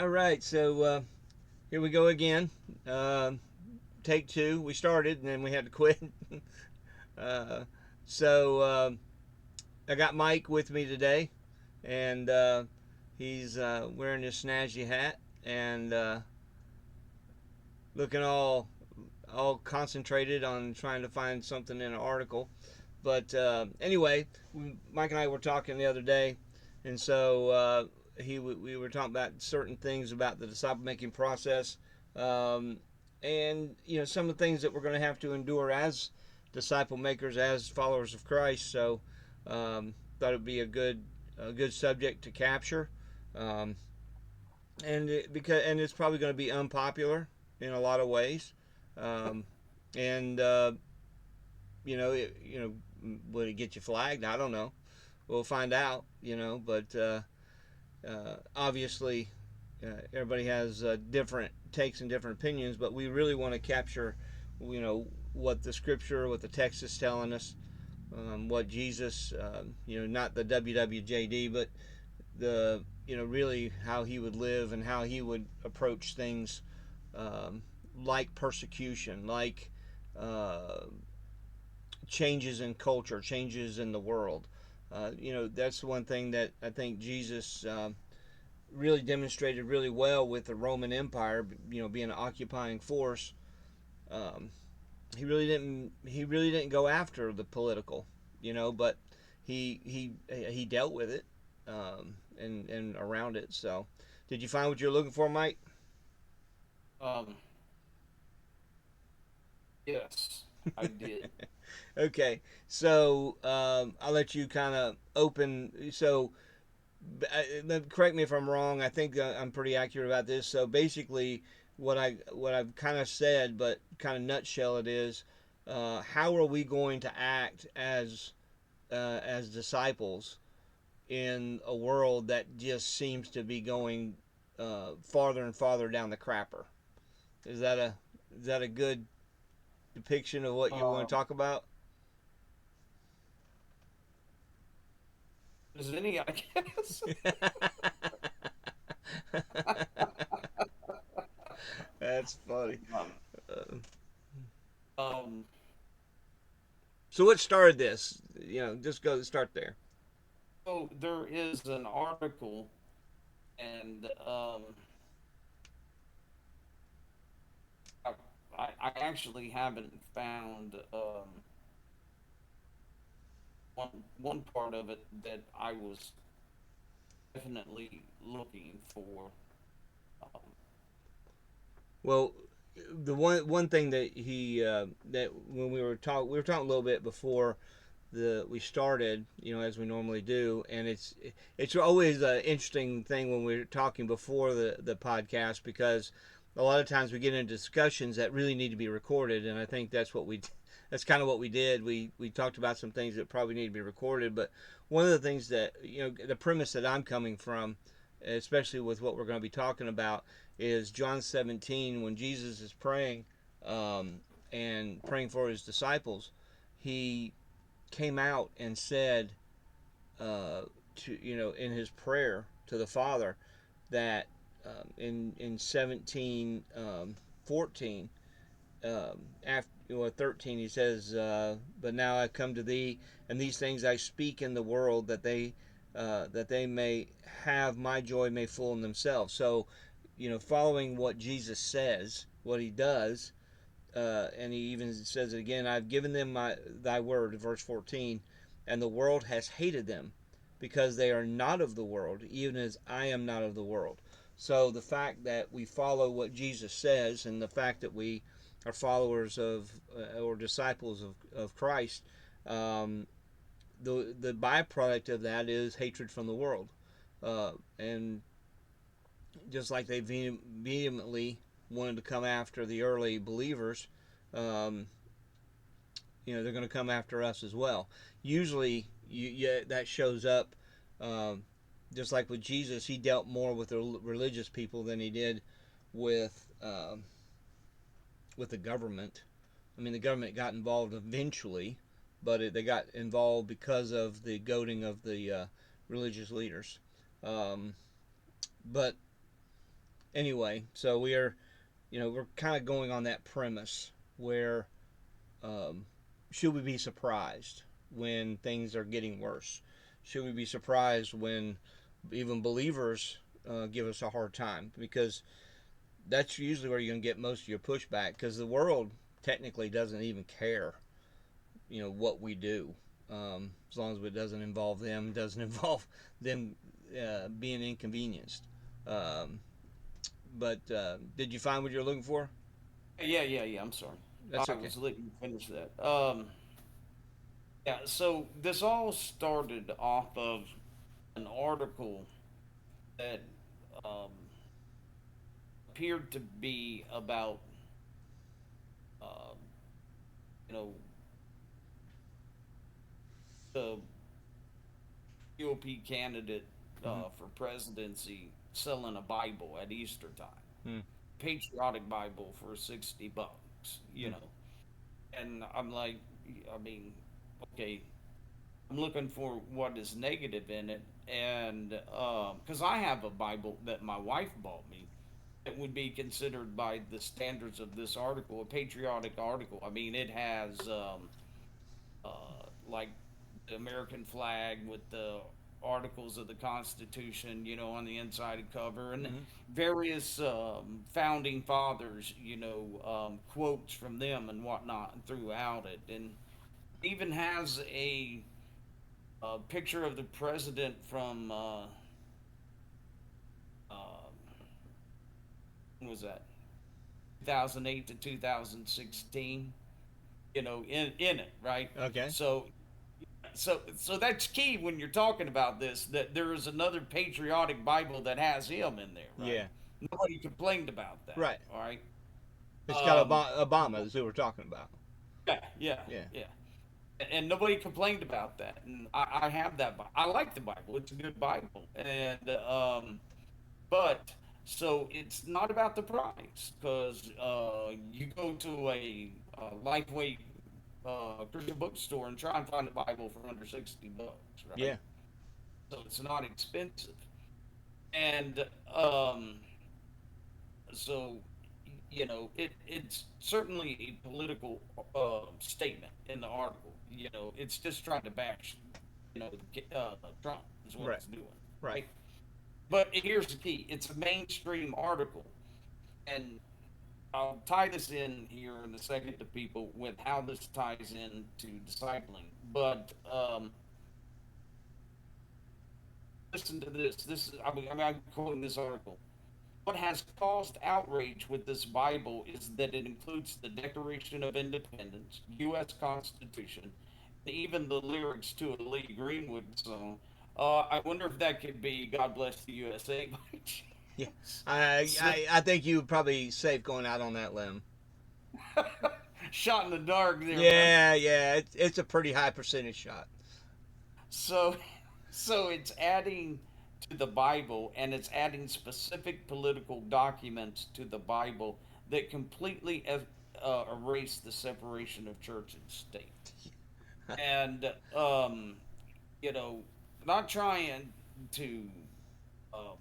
All right, so here we go again. Uh, Take two. We started and then we had to quit. uh, so I got Mike with me today, and he's wearing his snazzy hat and looking all concentrated on trying to find something in an article. But anyway, Mike and I were talking the other day, and so we were talking about certain things about the disciple making process, um, and some of the things that we're going to have to endure as disciple makers, as followers of Christ. So thought it'd be a good subject to capture, um, and it's probably going to be unpopular in a lot of ways, um, and would it get you flagged? I don't know. We'll find out. But obviously, everybody has different takes and different opinions. But we really want to capture, what the scripture, what the text is telling us, what Jesus, not the WWJD, but the really how he would live and how he would approach things, um, like persecution, like uh, changes in culture, changes in the world. That's one thing that I think Jesus really demonstrated really well with the Roman Empire. Being an occupying force, um, he really didn't go after the political, but he dealt with it, and around it. So, did you find what you're looking for, Mike? Um, yes, I did. Okay, so I'll let you kind of open. So correct me if I'm wrong. I think I'm pretty accurate about this. So basically, what I've kind of said, but kind of nutshell it is, how are we going to act as disciples in a world that just seems to be going farther and farther down the crapper? Is that a good depiction of what you want to Um, talk about? is any, I guess. That's funny. Um, Uh, um, so what started this? Just go start there. so there is an article, and I, I actually haven't found one part of it that I was definitely looking for. Um, Well, the one thing that that when we were talking a little bit before the we started, as we normally do, and it's always an interesting thing when we're talking before the podcast, because a lot of times we get into discussions that really need to be recorded, and I think that's kind of what we did. We talked about some things that probably need to be recorded, but one of the things that the premise that I'm coming from, especially with what we're going to be talking about, is John 17 when Jesus is praying, um, and praying for his disciples. He came out and said, to in his prayer to the Father, that in 17 14, after 13, he says, but now I come to thee, and these things I speak in the world, that they may have my joy may full in themselves. So, following what Jesus says, what he does, and he even says it again, I've given them thy word, verse 14, and the world has hated them, because they are not of the world, even as I am not of the world. So the fact that we follow what Jesus says, and the fact that we are followers of, or disciples of Christ, um, the byproduct of that is hatred from the world. And just like they vehemently wanted to come after the early believers, um, they're going to come after us as well. Usually, that shows up, um, just like with Jesus. He dealt more with the religious people than he did with the government. I mean, the government got involved eventually, but they got involved because of the goading of the religious leaders. Um, but anyway, so we are, we're kind of going on that premise where, um, should we be surprised when things are getting worse? Should we be surprised when even believers give us a hard time? Because that's usually where you're going to get most of your pushback, because the world technically doesn't even care, what we do. As long as it doesn't involve them, doesn't involve them being inconvenienced. Um, but did you find what you're looking for? Yeah. I'm sorry. That's I okay. was letting you finish that. Yeah. So this all started off of an article that um, appeared to be about, um, you know, the GOP candidate Mm-hmm. for presidency selling a Bible at Easter time, Mm-hmm. patriotic Bible for $60, And I'm like, I mean, okay, I'm looking for what is negative in it, and because I have a Bible that my wife bought me, it would be considered by the standards of this article a patriotic article. I mean, it has like the American flag with the articles of the Constitution, on the inside of cover, and Mm-hmm. various founding fathers, quotes from them and whatnot throughout it, and even has a picture of the president from uh, when was that 2008 to 2016, in it, right? Okay. So so that's key when you're talking about this, that there is another patriotic Bible that has him in there, right? Yeah. Nobody complained about that, Right. all right? It's got Um, Obama, is who we're talking about. yeah, yeah, Yeah. yeah. And nobody complained about that. And I have that. I like the Bible. It's a good Bible. And but so it's not about the price, because you go to a Lifeway Christian bookstore and try and find a Bible for under $60, right? Yeah. So it's not expensive. And um, so it's certainly a political statement in the article. It's just trying to bash Trump is what Right. it's doing, Right. right? But here's the key: it's a mainstream article, and I'll tie this in here in a second to people with how this ties into discipling. But listen to this. This is I'm quoting this article. What has caused outrage with this Bible is that it includes the Declaration of Independence, U.S. Constitution, and even the lyrics to a Lee Greenwood song. I wonder if that could be "God Bless the USA" by Yeah. chance. I, So, I I think you would probably safe going out on that limb. shot in the dark there, buddy. Yeah. Yeah. It's a pretty high percentage shot. So, so it's adding to the Bible, and it's adding specific political documents to the Bible that completely erase the separation of church and state. And you know, not trying to um,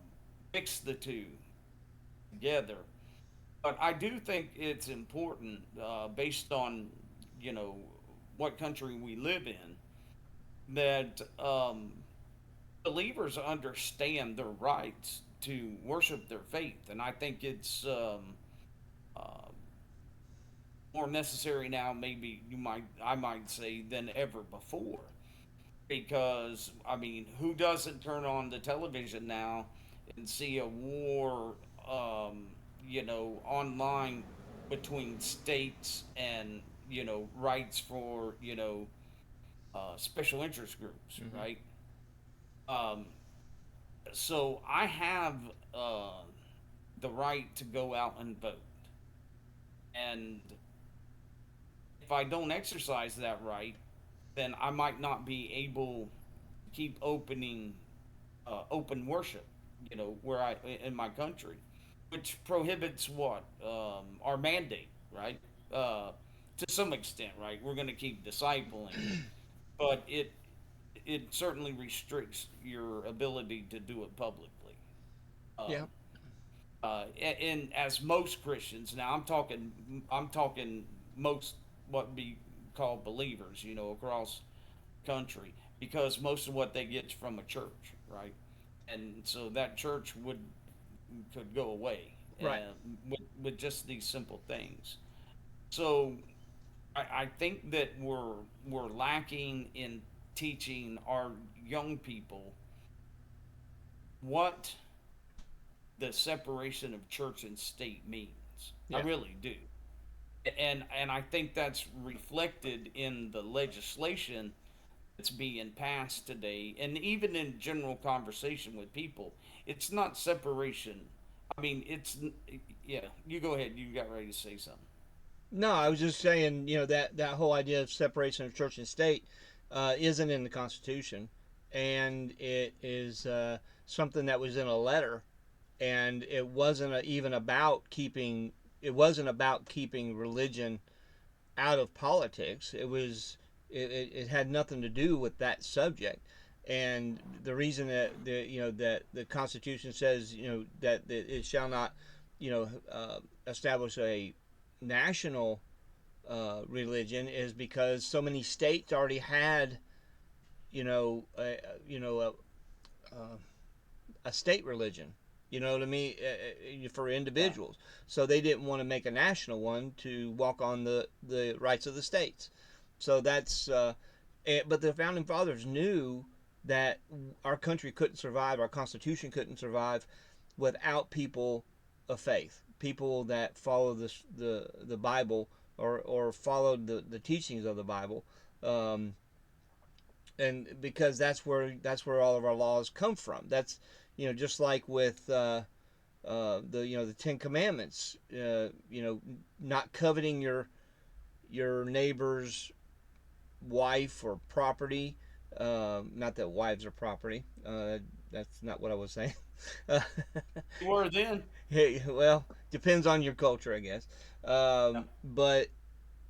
mix the two together, but I do think it's important, based on you know what country we live in, that believers understand their rights to worship their faith, and I think it's uh, more necessary now, maybe I might say, than ever before. Because I mean, who doesn't turn on the television now and see a war, online between states and rights for special interest groups, Hmm. right? Um, so I have uh, the right to go out and vote, and if I don't exercise that right, then I might not be able to keep open worship, where I in my country, which prohibits what our mandate, right? Uh, to some extent, right? We're going to keep discipling, but it certainly restricts your ability to do it publicly. Yeah. Um, And as most Christians, now I'm talking most what would be called believers, across the country, because most of what they get is from a church, right? And so that church could go away, Right. with just these simple things. So I think that we're lacking in teaching our young people what the separation of church and state means. I Yeah. really do. And I think that's reflected in the legislation that's being passed today, and even in general conversation with people. It's not separation. I mean, yeah. You go ahead. You got ready to say something. No, I was just saying, that whole idea of separation of church and state isn't in the Constitution, and it is something that was in a letter, and it wasn't even about keeping. It wasn't about keeping religion out of politics. It had nothing to do with that subject. And the reason that the Constitution says that it shall not establish a national religion is because so many states already had you know a, you know a, a state religion. You know what I mean? For Yeah. individuals, so they didn't want to make a national one to walk on the rights of the states. So but the founding fathers knew that our country couldn't survive, our constitution couldn't survive without people of faith, people that follow the Bible, or followed the teachings of the Bible, um, and because that's where all of our laws come from. That's just like with the Ten Commandments. Not coveting your neighbor's wife or property. Not that wives are property. That's not what I was saying. Uh, You were then. hey, well, depends on your culture, I guess. Yeah. But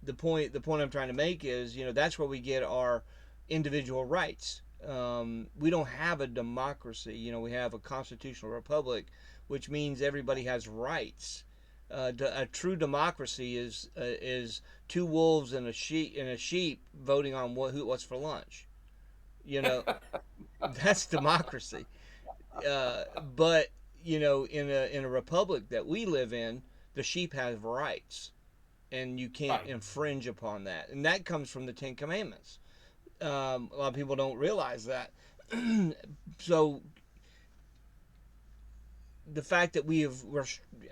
the point I'm trying to make is, that's where we get our individual rights. We don't have a democracy. We have a constitutional republic, which means everybody has rights. A true democracy is two wolves and a sheep voting on what's for lunch. You know, that's democracy. But in a republic that we live in, the sheep have rights, and you can't Right. infringe upon that. And that comes from the Ten Commandments. A lot of people don't realize that. So the fact that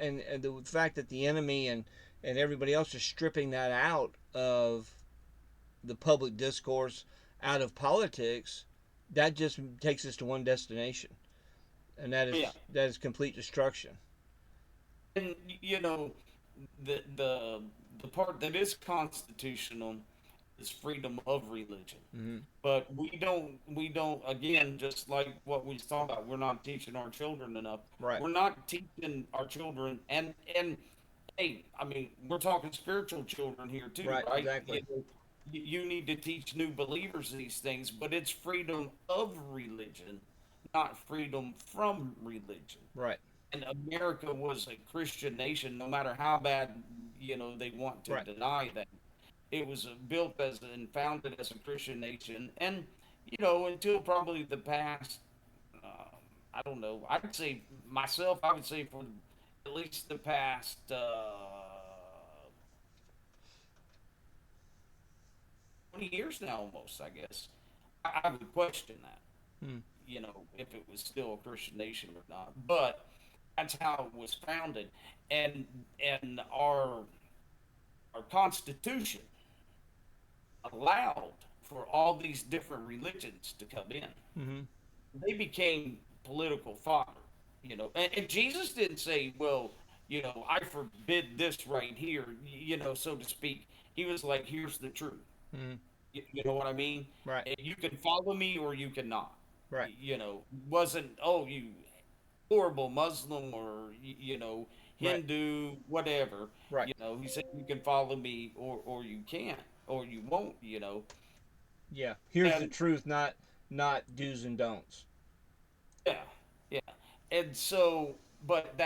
and the fact that the enemy and everybody else is stripping that out of the public discourse, out of politics, that just takes us to one destination, and that Yeah. is that is complete destruction. And the part that is constitutional is freedom of religion. Hmm. But we don't again, just like what we talked about, we're not teaching our children enough. Right. We're not teaching our children, and hey, I mean, we're talking spiritual children here too, Right. right? Exactly. You need to teach new believers these things, but it's freedom of religion, not freedom from religion. Right. And America was a Christian nation, no matter how bad they want to Right. deny that. It was built as and founded as a Christian nation, and until probably the past, I don't know. I'd say myself, I would say for at least the past 20 years now, almost. I guess I would question that. Hmm. If it was still a Christian nation or not. But that's how it was founded, and our Constitution allowed for all these different religions to come in. Hmm. They became political fodder, and Jesus didn't say, well, I forbid this right here, so to speak. He was like, here's the truth. Hmm. You know what I mean? Right. You can follow me or you cannot. Right. Wasn't, oh, you horrible Muslim or Right. Hindu, whatever. Right. He said you can follow me or you can't or you won't. Yeah. Here's the And truth, not do's and don'ts. yeah, yeah, and so, but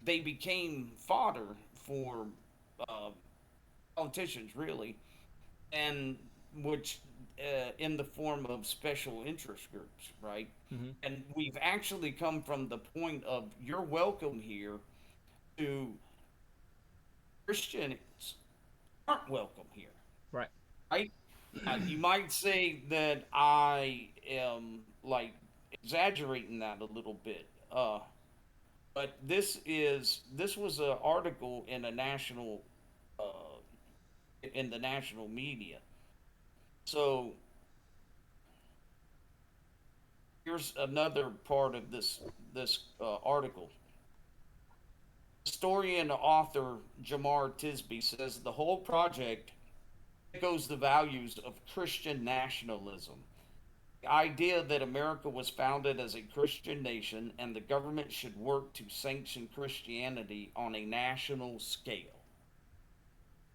they became fodder for uh, politicians, really, and which in the form of special interest groups, right? Mm-hmm. And we've actually come from the point of you're welcome here to Christians aren't welcome here, Right. right? You might say that I am like exaggerating that a little bit, but this was an article in a national uh, in the national media. So here's another part of this article. Historian author Jamar Tisby says the whole project echoes the values of Christian nationalism. The idea that America was founded as a Christian nation and the government should work to sanction Christianity on a national scale.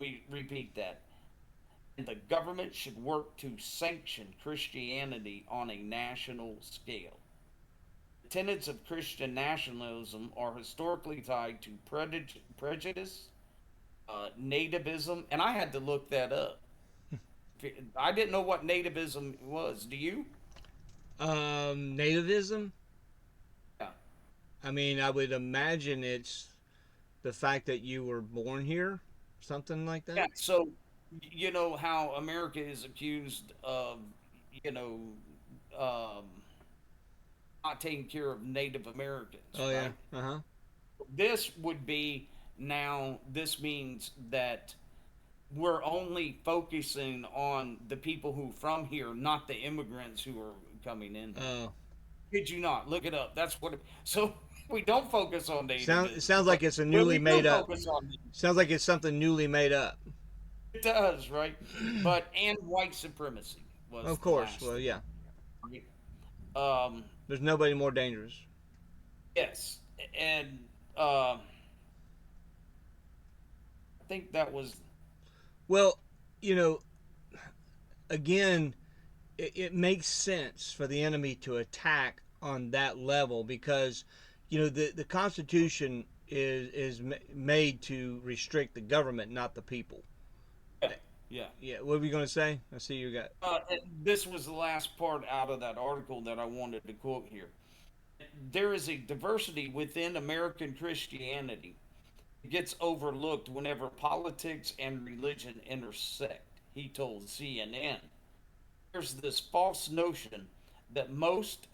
We repeat that. And the government should work to sanction Christianity on a national scale. The tenets of Christian nationalism are historically tied to prejudice, nativism, and I had to look that up. I didn't know what nativism was. Do you? Nativism. Yeah. I mean, I would imagine it's the fact that you were born here, something like Yeah. that. So, you know how America is accused of, you know, um, not taking care of Native Americans, Oh yeah. right? Uh huh. This would be now, this means that we're only focusing on the people who from here, not the immigrants who are coming in here. Oh, Did you not look it up? That's what. So we don't focus on it nativism, sounds like but it's a well, newly we do made up. focus on it. Sounds like it's something newly made up. It does, right? But and white supremacy was Of the course. last Well, thing. yeah. Right? Um, There's nobody more dangerous. yes, and I think that was Well, you know, again, it makes sense for the enemy to attack on that level because, the Constitution is made to restrict the government, not the people. yeah, yeah. Yeah. What were you going to say? I see you got. And this was the last part out of that article that I wanted to quote here. There is a diversity within American Christianity. It gets overlooked whenever politics and religion intersect, he told CNN. There's this false notion that most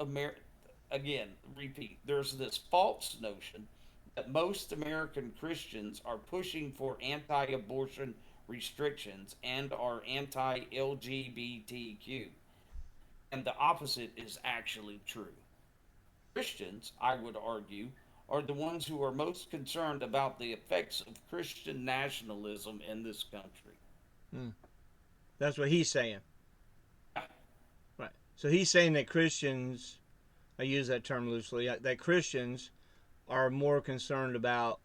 again, repeat, there's this false notion that most American Christians are pushing for anti-abortion restrictions and are anti-LGBTQ. And the opposite is actually true. Christians, I would argue, are the ones who are most concerned about the effects of Christian nationalism in this country. Hmm. That's what he's saying. Right. So he's saying that Christians, I use that term loosely, that Christians are more concerned about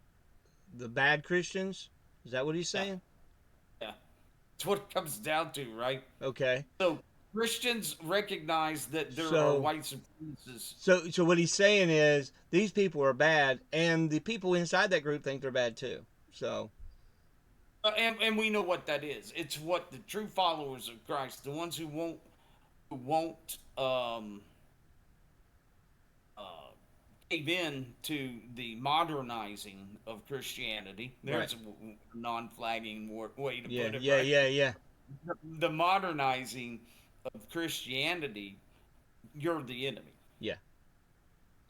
the bad Christians. Is that what he's Yeah, saying? yeah. It's what it comes down to, right? Okay. So Christians recognize that there are So white supremacists. so what he's saying is these people are bad, and the people inside that group think they're bad too. So And we know what that is. It's what the true followers of Christ, the ones who won't uh, cave in to the modernizing of Christianity. right. There's a non-flagging way to Yeah. put it, Yeah. right? Yeah. Yeah. The modernizing of Christianity, you're the enemy, Yeah.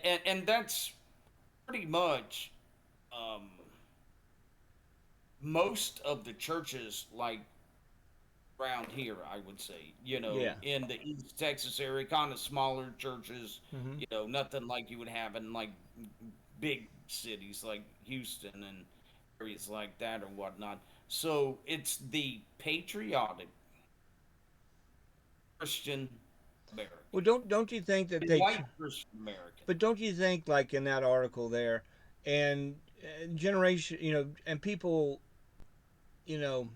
and that's pretty much um, most of the churches like around here. I would say, Yeah. in the East Texas area, kind of smaller churches, Hmm. nothing like you would have in like big cities like Houston and areas like that or whatnot. So it's the patriotic Christian Well, American, don't you think that the they? white Christian American. But don't you think, like in that article there, and generation, and people, you know,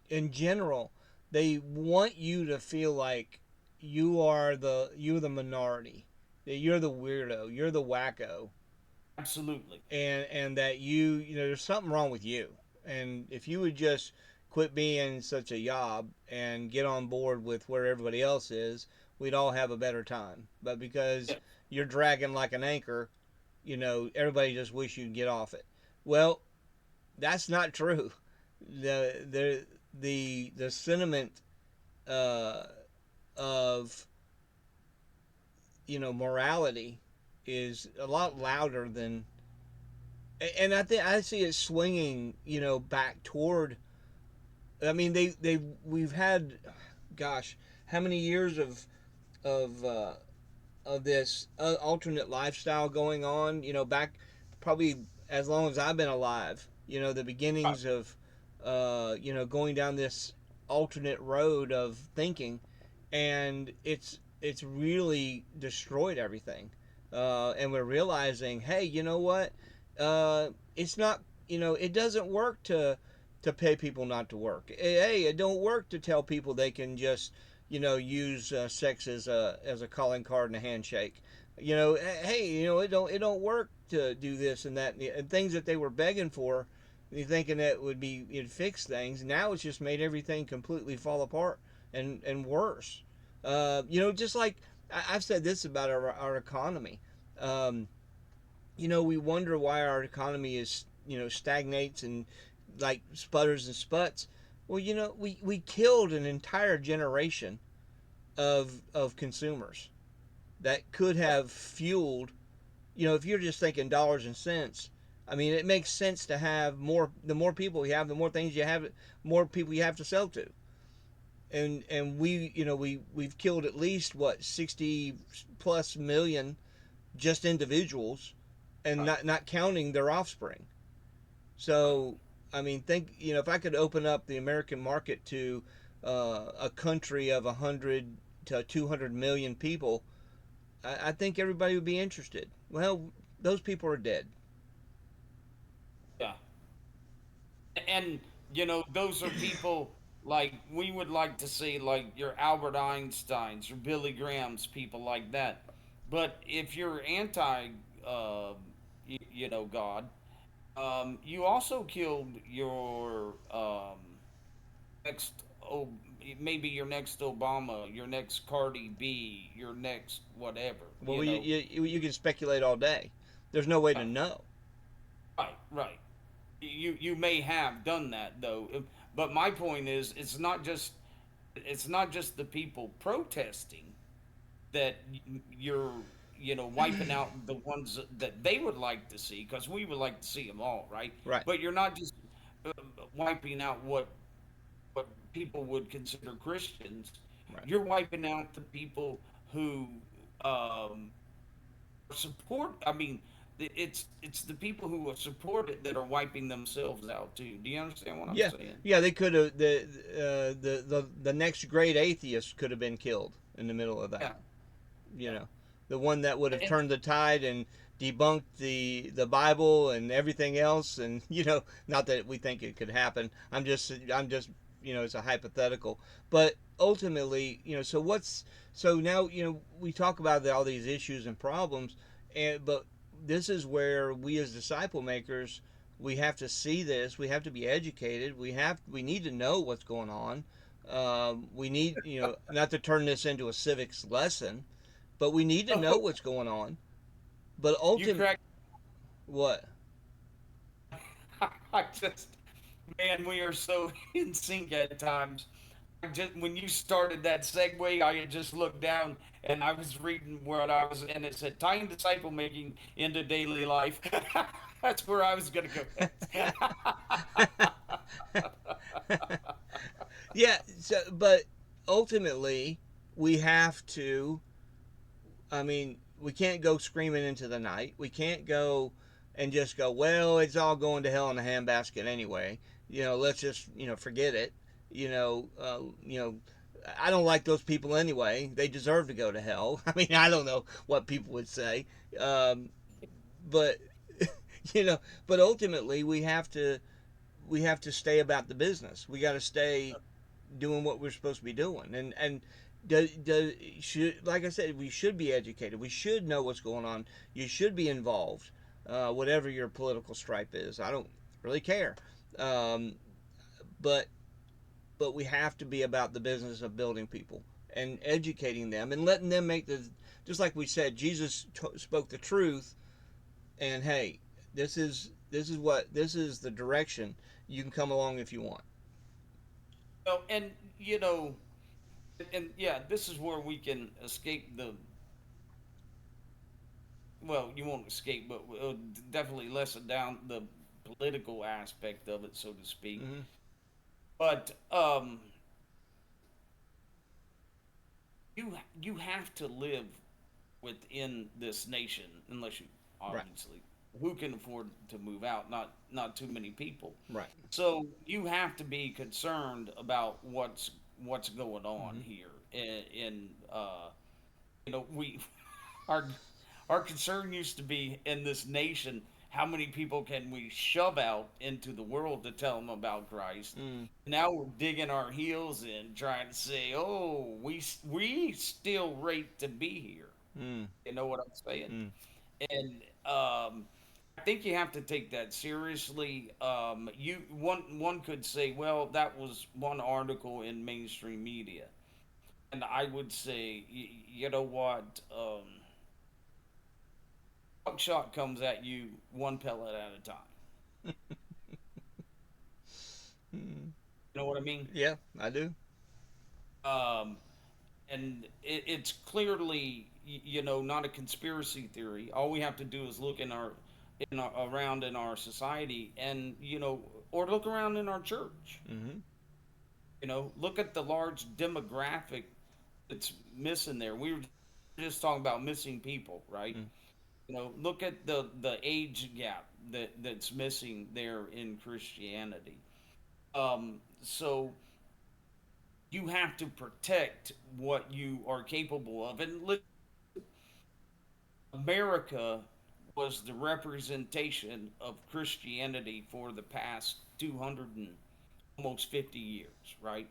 in general, they want you to feel like you're the minority, that you're the weirdo, you're the wacko, Absolutely. and that you know there's something wrong with you. And if you would just quit being such a yob and get on board with where everybody else is, we'd all have a better time. But because Yeah. you're dragging like an anchor, you know, everybody just wish you'd get off it. Well, that's not true. The sentiment uh, of morality is a lot louder than, and I think I see it swinging, back toward. I mean, we've had, gosh, how many years of uh, of this alternate lifestyle going on? Back probably as long as I've been alive. The Right. beginnings of, going down this alternate road of thinking, and it's really destroyed everything. And we're realizing, hey, you know what? It's not, it doesn't work to pay people not to work. Hey, it don't work to tell people they can just, use sex as a calling card and a handshake. Hey, it don't work to do this and that and things that they were begging for. You thinking that it'd fix things. Now it's just made everything completely fall apart and worse. Just like I've said this about our economy. Um, we wonder why our economy is stagnates and like sputters and sputs. Well, we killed an entire generation of consumers that could have fueled. If you're just thinking dollars and cents, I mean, it makes sense to have more. The more people you have, the more things you have, more people you have to sell to. And we've killed at least what 60 plus million just individuals, and Right. not counting their offspring. Right. So, I mean, think if I could open up the American market to a country of 100 to 200 million people, I think everybody would be interested. Well, those people are dead. Yeah. And those are people like we would like to see, like your Albert Einsteins or Billy Graham's, people like that. But if you're anti, God, you also killed your next, oh, maybe your next Obama, your next Cardi B, your next whatever. Well, you can speculate all day. There's no way to Right, know. right, right. You may have done that though, but my point is, it's not just the people protesting that you're wiping out the ones that they would like to see, because we would like to see them all, right? Right, But you're not just uh, wiping out what people would consider Christians. right. You're wiping out the people who um, support. I mean, it's the people who are support it that are wiping themselves out too. Do you understand what I'm Yeah, saying? yeah. They could have the next great atheist could have been killed in the middle of that. Yeah, You yeah. know, the one that would have And turned the tide and debunked the Bible and everything else. And not that we think it could happen. I'm just it's a hypothetical. But ultimately, so now we talk about all these issues and problems, but this is where we as disciple makers, we have to see this. We have to be educated. We need to know what's going on. We need not to turn this into a civics lesson, but we need to know oh, what's going on. But you ultimately, crack. what? I just, man, we are so in sync at times. When you started that segue, I had just looked down and I was reading what I was, and it said tying disciple making into daily life. That's where I was going to go next. Yeah. So, but ultimately, we have to. I mean, we can't go screaming into the night. We can't go and just go, well, it's all going to hell in a handbasket anyway. Let's just forget it. You know, uh, you know, I don't like those people anyway. They deserve to go to hell. I mean, I don't know what people would say, um, but you know, but ultimately we have to stay about the business. We got to stay doing what we're supposed to be doing, and should, like I said, we should be educated. We should know what's going on. You should be involved. whatever your political stripe is. I don't really care. Um, but we have to be about the business of building people and educating them and letting them make the, just like we said, Jesus spoke the truth, and hey, this is the direction. You can come along if you want. Well, and you know, and yeah, this is where we can escape the. Well, you won't escape, but we'll definitely lessen down the political aspect of it, so to speak. Mm-hmm. But you have to live within this nation, unless you Right. obviously who can afford to move out. Not too many people. Right. So you have to be concerned about what's going on Mm-hmm. here. In you know, we our our concern used to be in this nation, how many people can we shove out into the world to tell them about Christ? Mm. Now we're digging our heels in, trying to say, oh, we still rate to be here. Mm. You know what I'm saying? Mm. And I think you have to take that seriously. You one could say, well, that was one article in mainstream media, and I would say, you know what? Buckshot comes at you one pellet at a time. Mm. You know what I mean? Yeah, I do. Um, and it's clearly, you know, not a conspiracy theory. All we have to do is look around in our society, and you know, or look around in our church. Mm-hmm. You know, look at the large demographic that's missing there. We were just talking about missing people, right? Mm. You know, look at the age gap that's missing there in Christianity. So you have to protect what you are capable of, and America was the representation of Christianity for the past 200 and almost 50 years, right?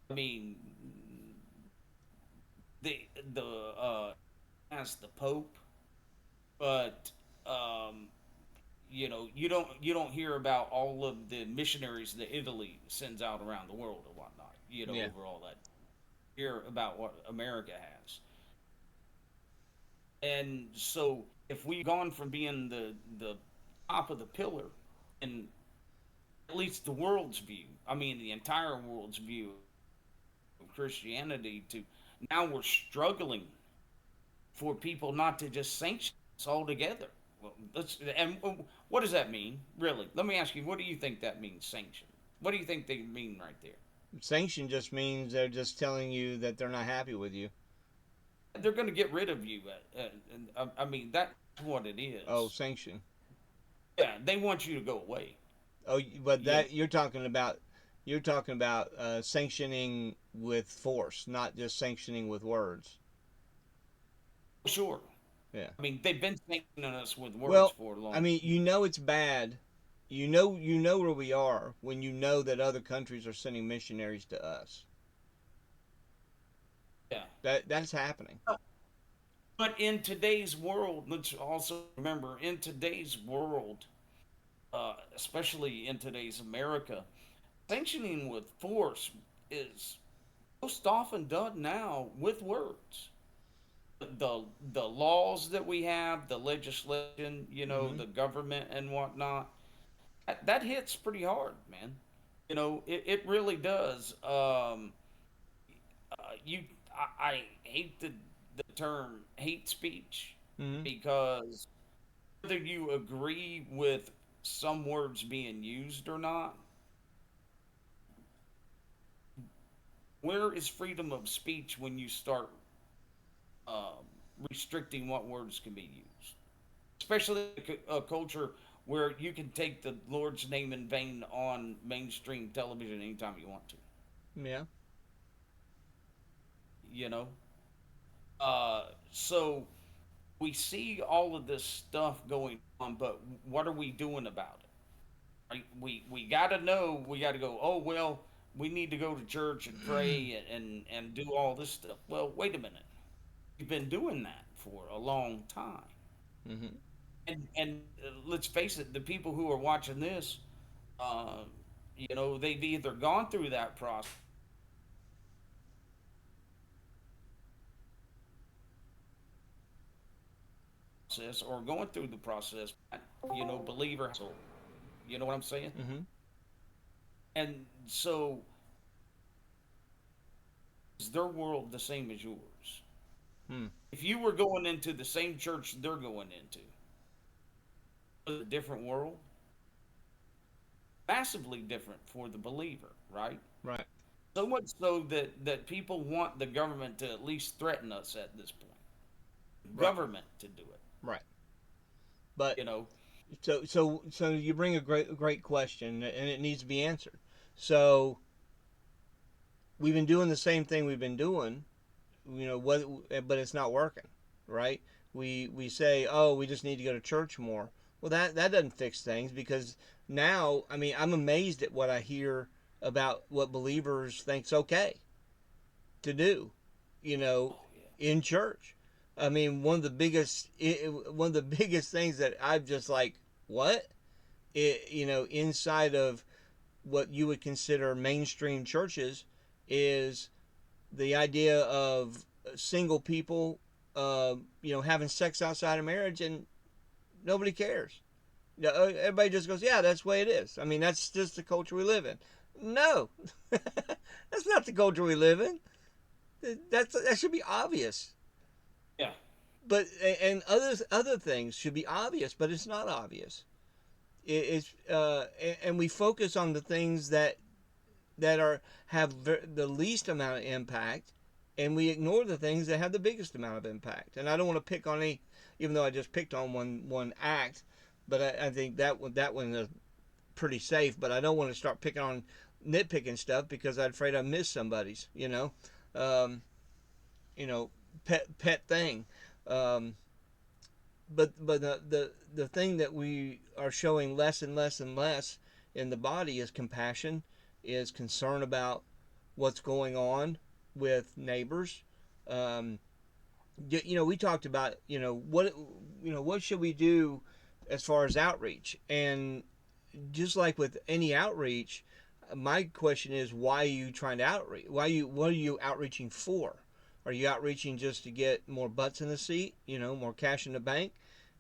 I mean, the the as the Pope, but um, you know, you don't hear about all of the missionaries that Italy sends out around the world or whatnot. You know, Yeah. over all that. Hear about what America has, and so if we've gone from being the top of the pillar in at least the world's view, I mean the entire world's view of Christianity, to now we're struggling for people not to just sanction us altogether. Well, and what does that mean, really? Let me ask you, what do you think that means, sanction? What do you think they mean right there? Sanction just means they're just telling you that they're not happy with you. They're going to get rid of you. I mean, that's what it Oh, is. sanction. Yeah, they want you to go away. Oh, but You know, that you're talking about sanctioning with force, not just sanctioning with words. sure. Yeah. I mean, they've been sanctioning us with words Well, for a I long. mean, it's bad. You know where we are when you know that other countries are sending missionaries to us. Yeah. That's happening. But in today's world, let's also remember, in today's world, especially in today's America, sanctioning with force is most often done now with words. The laws that we have, the legislation, you know, Hmm. the government and whatnot, that hits pretty hard, man. You know, it really does. You, I hate the term hate speech, Hmm. because whether you agree with some words being used or not, where is freedom of speech when you start um, restricting what words can be used? Especially a culture where you can take the Lord's name in vain on mainstream television anytime you want to. Yeah. You know, so we see all of this stuff going on, but what are we doing about it? Right? We got to know. We got to go. Oh well, we need to go to church and pray and do all this stuff. Well, wait a minute. We've been doing that for a long time. Hmm. And let's face it, the people who are watching this, uh, they've either gone through that process or going through the process, believer soul. You know what I'm saying? Mm-hmm. And so is their world the same as yours? Hmm. If you were going into the same church they're going into, a different world, massively different for the believer, right? Right. So much so that people want the government to at least threaten us at this point. Right. Government to do it, Right. But you know. so you bring a great question, and it needs to be answered. So we've been doing the same thing we've been doing, what, but it's not working, right? We say, oh, we just need to go to church more. Well, that doesn't fix things, because now, I mean, I'm amazed at what I hear about what believers think's okay to do, you know, Oh yeah, in church. I mean, one of the biggest things that I've just like, what, inside of what you would consider mainstream churches, is the idea of single people, having sex outside of marriage, and nobody cares. Everybody just goes, yeah, that's the way it is. I mean, that's just the culture we live in. No, that's not the culture we live in. That should be obvious. yeah, But and other things should be obvious, but it's not obvious. It's and we focus on the things that are have the least amount of impact, and we ignore the things that have the biggest amount of impact. And I don't want to pick on any, even though I just picked on one act, but I think that one is pretty safe. But I don't want to start picking on nitpicking stuff, because I'm afraid I miss somebody's, um, you know, pet thing. Um, but the thing that we are showing less and less and less in the body is compassion, is concern about what's going on with neighbors. Um, we talked about, what should we do as far as outreach, and just like with any outreach, my question is, why are you trying to outreach? What are you outreaching for? Are you outreaching just to get more butts in the seat, more cash in the bank,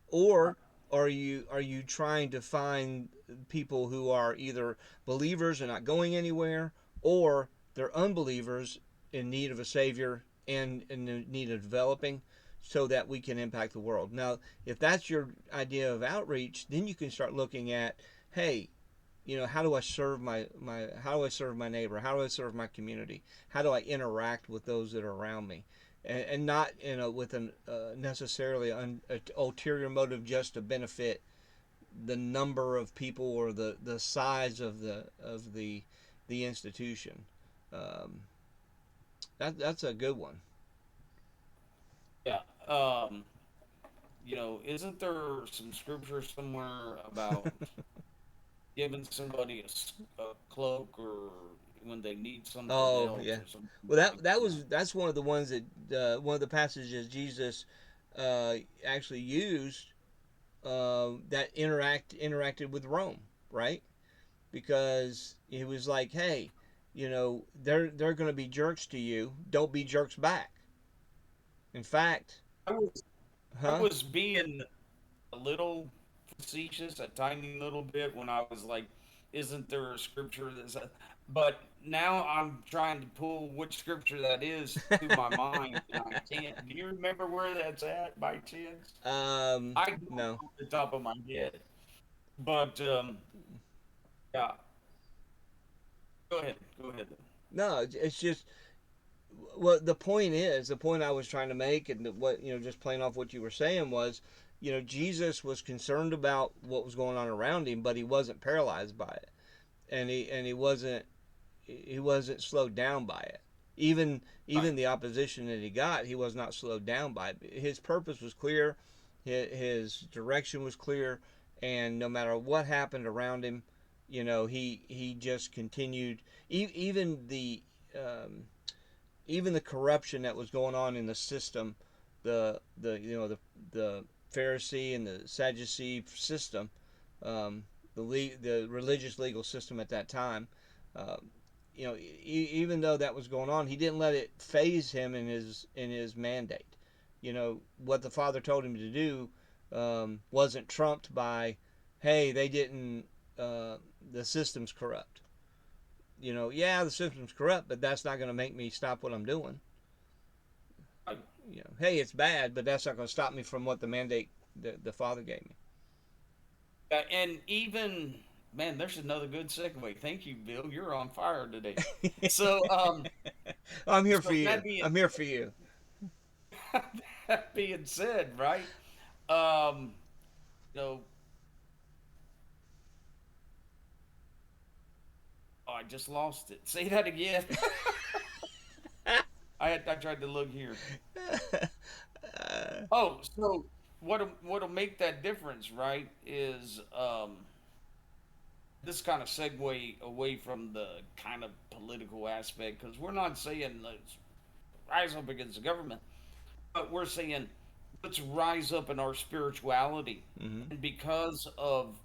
or are you trying to find people who are either believers and not going anywhere, or they're unbelievers in need of a savior and in need of developing, so that we can impact the world? Now, if that's your idea of outreach, then you can start looking at, hey, how do I serve my how do I serve my neighbor? How do I serve my community? How do I interact with those that are around me? And not with an necessarily an ulterior motive just to benefit the number of people, or the size of the institution. Um, that's a good one. yeah. Isn't there some scripture somewhere about giving somebody a cloak, or when they need something Oh else yeah. or something Well, like that? that's one of the ones that one of the passages Jesus actually used, that interacted with Rome, right? Because he was like, hey, they're going to be jerks to you. Don't be jerks back. In fact, I was I huh? was being a little facetious, a tiny little bit, when I was like, "Isn't there a scripture that says?" But now I'm trying to pull which scripture that is to my mind, and I can't. Do you remember where that's at by chance? I don't No, off the top of my head, but yeah. Go ahead. no. It's just, well, the point I was trying to make, and what, just playing off what you were saying was, Jesus was concerned about what was going on around him, but he wasn't paralyzed by it, and he wasn't slowed down by it. Right. Even the opposition that he got, he was not slowed down by it. His purpose was clear, his direction was clear, and no matter what happened around him, he just continued. Even um, even the corruption that was going on in the system, the Pharisee and the Sadducee system, the religious legal system at that time. Uh, even though that was going on, he didn't let it phase him in his mandate. What the Father told him to do wasn't trumped by, hey, they didn't. The system's corrupt. Yeah, the system's corrupt, but that's not going to make me stop what I'm doing. Hey, it's bad, but that's not going to stop me from what the mandate the Father gave me. And even, man, there's another good segue. Thank you, Bill. You're on fire today. So, I'm here for so you. I'm here for you. that being said, right? Um, you know, oh, I just lost it. Say that again. I tried to look here. Oh, so what'll make that difference, right? Is this kind of segue away from the kind of political aspect because we're not saying let's rise up against the government, but we're saying let's rise up in our spirituality, Mm-hmm. and because of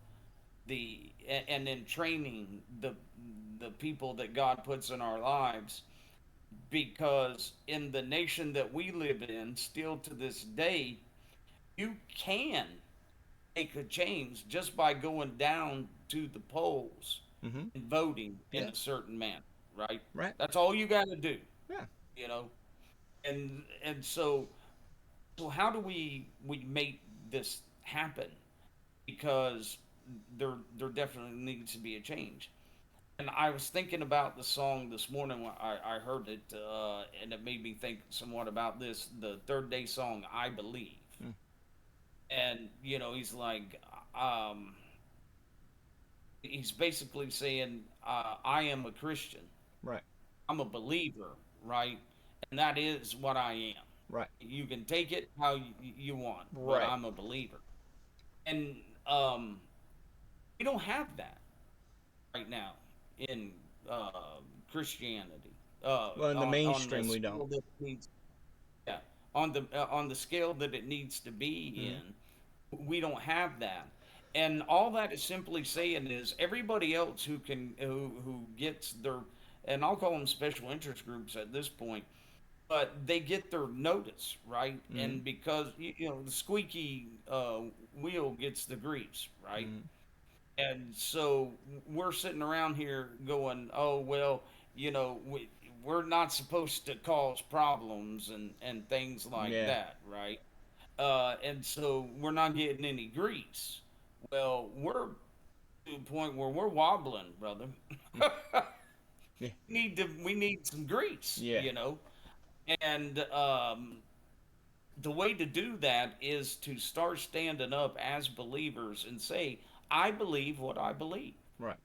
and in training the people that God puts in our lives, because in the nation that we live in, still to this day, you can make a change just by going down to the polls Mm-hmm. and voting in Yeah. a certain manner, right? Right. That's all you got to do, Yeah. you know. And so how do we make this happen? Because there definitely needs to be a change. And I was thinking about the song this morning when I heard it, and it made me think somewhat about this. The Third Day song, "I Believe," Mm. and he's like, um, he's basically saying, "I am a Christian. Right. I'm a believer, right? And that is what I am. Right. You can take it how you want, but Right. I'm a believer." And um, we don't have that right now in Christianity. Well, in the On the mainstream, we don't. scale that it needs, yeah, on the scale that it needs to be Mm-hmm. in, we don't have that. And all that is simply saying is everybody else who gets their, and I'll call them special interest groups at this point, but they get their notice, right? Mm-hmm. And because the squeaky wheel gets the grease, right? Mm-hmm. And so we're sitting around here going, oh, well, we're not supposed to cause problems and things like Yeah. that, right? And so we're not getting any grease. Well, we're to a point where we're wobbling, brother. Yeah. We need some grease, Yeah. and the way to do that is to start standing up as believers and say, I believe what I believe. Right.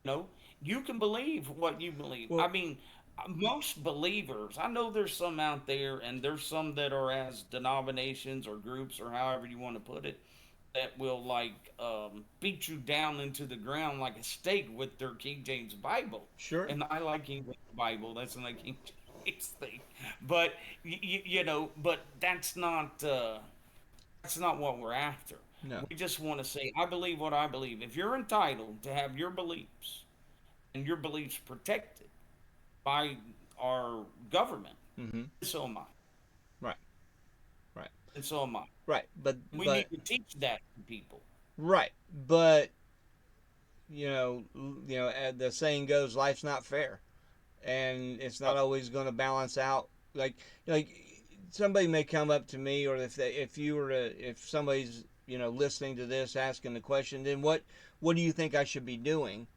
know, you can believe what you believe. I Well. mean, most believers, I know there's some out there, and there's some that are as denominations or groups or however you want to put it, that will like beat you down into the ground like a stake with their King James Bible. Sure. And I like King James Bible. That's not a King James thing, but but that's not what we're after. No. We just want to say, I believe what I believe. If you're entitled to have your beliefs and your beliefs protected by our government, Mm-hmm. so am I. Right. Right. And so am I. Right. But We but need to teach that to people. right. But the saying goes, life's not fair, and it's Uh, not always going to balance out. Like somebody may come up to me, or if somebody's listening to this asking the question, then what do you think I should be doing?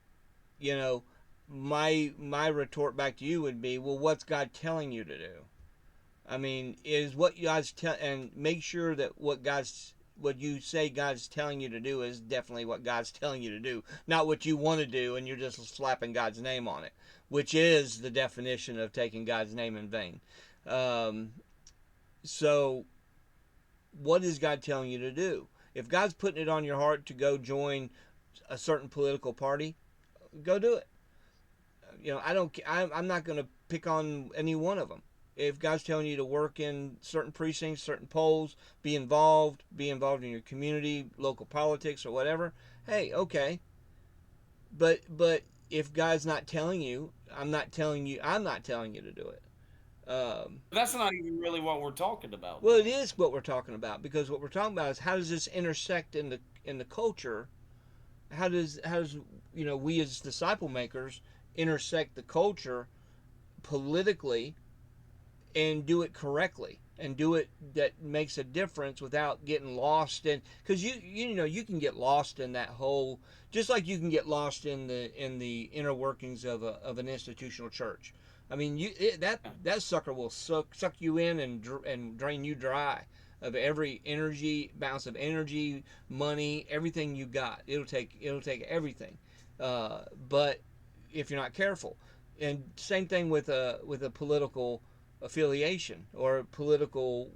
You know, my retort back to you would be, well, what's God telling you to do? I mean, is what God's and make sure that what you say God's telling you to do is definitely what God's telling you to do, not what you want to do and you're just slapping God's name on it, which is the definition of taking God's name in vain. Um, so, what is God telling you to do? If God's putting it on your heart to go join a certain political party, go do it. I don't. I'm not going to pick on any one of them. if God's telling you to work in certain precincts, certain polls, be involved in your community, local politics, or whatever. Hey, okay, but if God's not telling you, I'm not telling you to do it. Um, That's not even really what we're talking about, well, it though. is what we're talking about, because what we're talking about is how does this intersect in the culture? How does we as disciple makers intersect the culture politically and do it correctly and do it that makes a difference without getting lost in, because you can get lost in that whole, just like you can get lost in the inner workings of an institutional church. I mean, that sucker will suck you in and drain you dry of every energy, bounce of energy, money, everything you got. It'll take everything, but if you're not careful. And same thing with a political affiliation or political,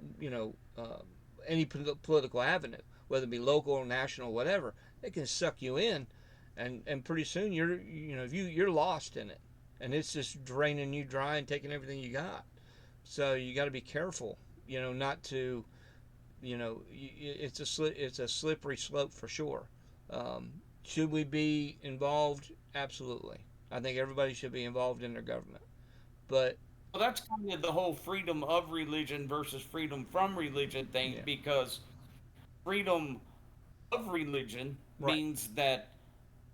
any political avenue, whether it be local, national, whatever. It can suck you in, and pretty soon you're lost in it, and it's just draining you dry and taking everything you got. So you got to be careful, not to, it's a slippery slope for sure. Should we be involved? Absolutely. I think everybody should be involved in their government, but Well, that's kind of the whole freedom of religion versus freedom from religion thing, yeah, because freedom of religion right. means that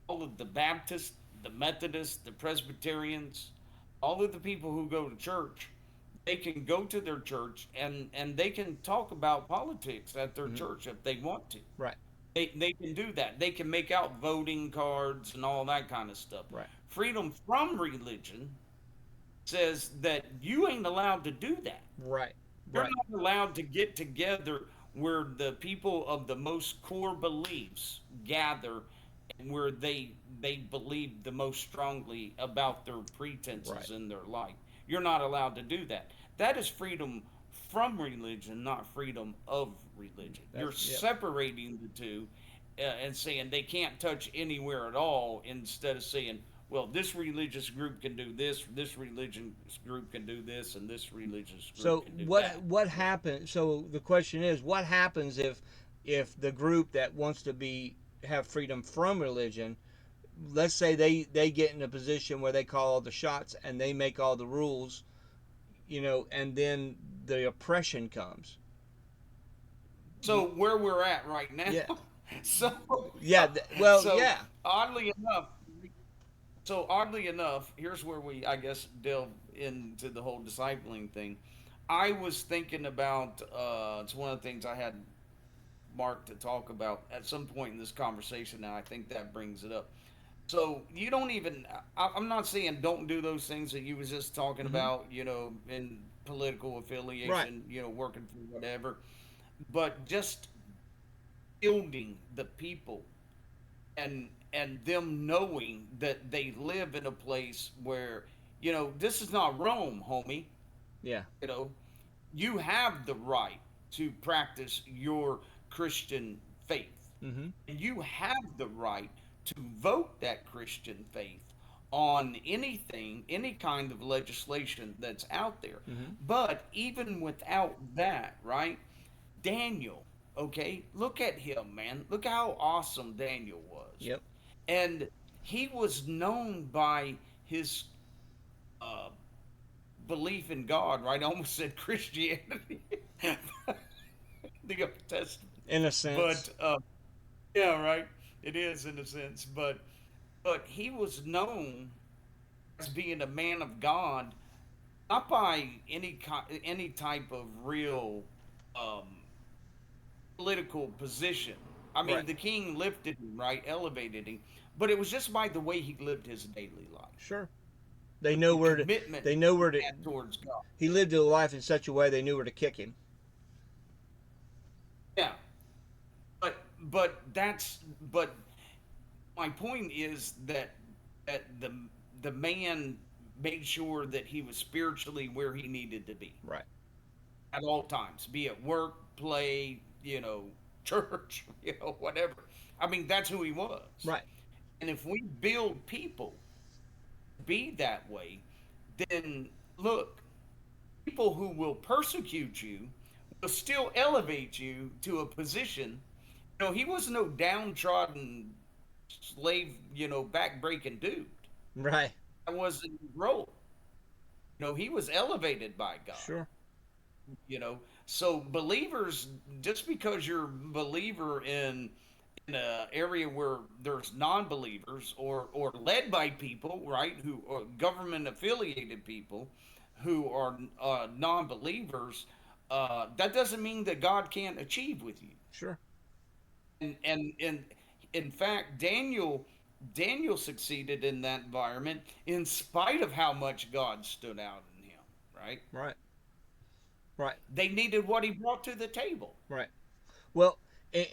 all of the Baptists, the Methodists, the Presbyterians, all of the people who go to church, they can go to their church and they can talk about politics at their Hmm. church if they want to. Right. They can do that. They can make out voting cards and all that kind of stuff. Right. Freedom from religion says that you ain't allowed to do that. Right. You're Right. not allowed to get together where the people of the most core beliefs gather and where they believe the most strongly about their Right. pretenses in their life. You're not allowed to do that. That is freedom from religion, not freedom of religion. You're That's yep. separating the two and saying they can't touch anywhere at all instead of saying, well, this religious group can do this religious group can do this, and this religious group So can do that. what happens? So the question is, what happens if the group that wants to be have freedom from religion, let's say they get in a position where they call all the shots and they make all the rules, and then the oppression comes. So where we're at right now, Yeah. so Yeah. Well, so yeah. oddly enough, here's where we, I guess, delve into the whole discipling thing. I was thinking about it's one of the things I had Mark to talk about at some point in this conversation. Now I think that brings it up. So you don't even. I'm not saying don't do those things that you was just talking Hmm. about. In political Right. affiliation. Working for whatever. But just building the people and them knowing that they live in a place where this is not Rome, homie. Yeah. You know, you have the right to practice your Christian faith. Hmm. And you have the right to vote that Christian faith on anything, any kind of legislation that's out there. Hmm. But even without that, right? Daniel, okay? Look at him, man. Look how awesome Daniel was. Yep. And he was known by his uh, belief in God, right? I almost said Christianity, the Old Testament, In a sense. but yeah, right. It is in a sense, but he was known as being a man of God, not by any type of real um, political position. I Right. mean, the king lifted him, right, elevated him, but it was just by the way he lived his daily life, Sure. They with know the where to. commitment They know he where to. had towards God. He lived a life in such a way they knew where to kick him. Yeah, but my point is that the man made sure that he was spiritually where he needed to be Right. at all times, be it work, play, church, whatever. I mean, that's who he was. Right. And if we build people to be that way, then look, people who will persecute you will still elevate you to a position. He was no downtrodden slave, back-breaking dude. Right. That wasn't his role. He was elevated by God. Sure. So believers, just because you're a believer in an area where there's non-believers or led by people, right, who are government affiliated people who are non-believers, that doesn't mean that God can't achieve with you. Sure. And in fact, Daniel succeeded in that environment in spite of how much God stood out in him. Right? Right. Right. They needed what he brought to the table. Right. Well,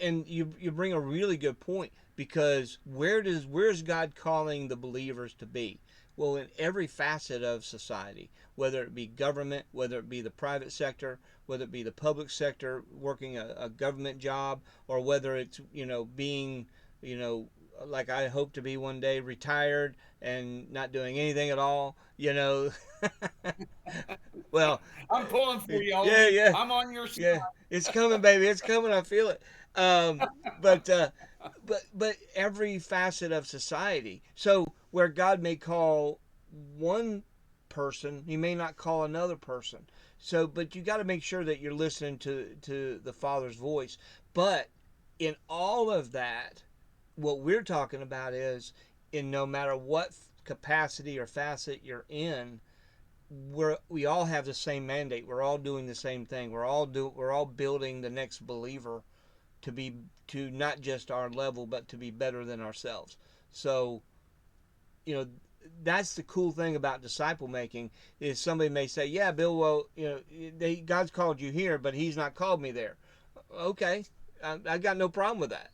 and you bring a really good point, because where's God calling the believers to be? Well, in every facet of society, whether it be government, whether it be the private sector, whether it be the public sector working a government job, or whether it's being you know like I hope to be one day, retired and not doing anything at all. Well, I'm pulling for you, yeah, homie. yeah. I'm on your side. Yeah, it's coming, baby. It's coming. I feel it. Um, but every facet of society. So where God may call one person, He may not call another person. So, but you got to make sure that you're listening to the Father's voice. But in all of that, what we're talking about is, in no matter what capacity or facet you're in, we all have the same mandate. We're all doing the same thing. We're all building the next believer to be, to not just our level, but to be better than ourselves. So, you know, that's the cool thing about disciple making, is somebody may say, "Yeah, Bill, well, God's called you here, but He's not called me there." Okay, I got no problem with that.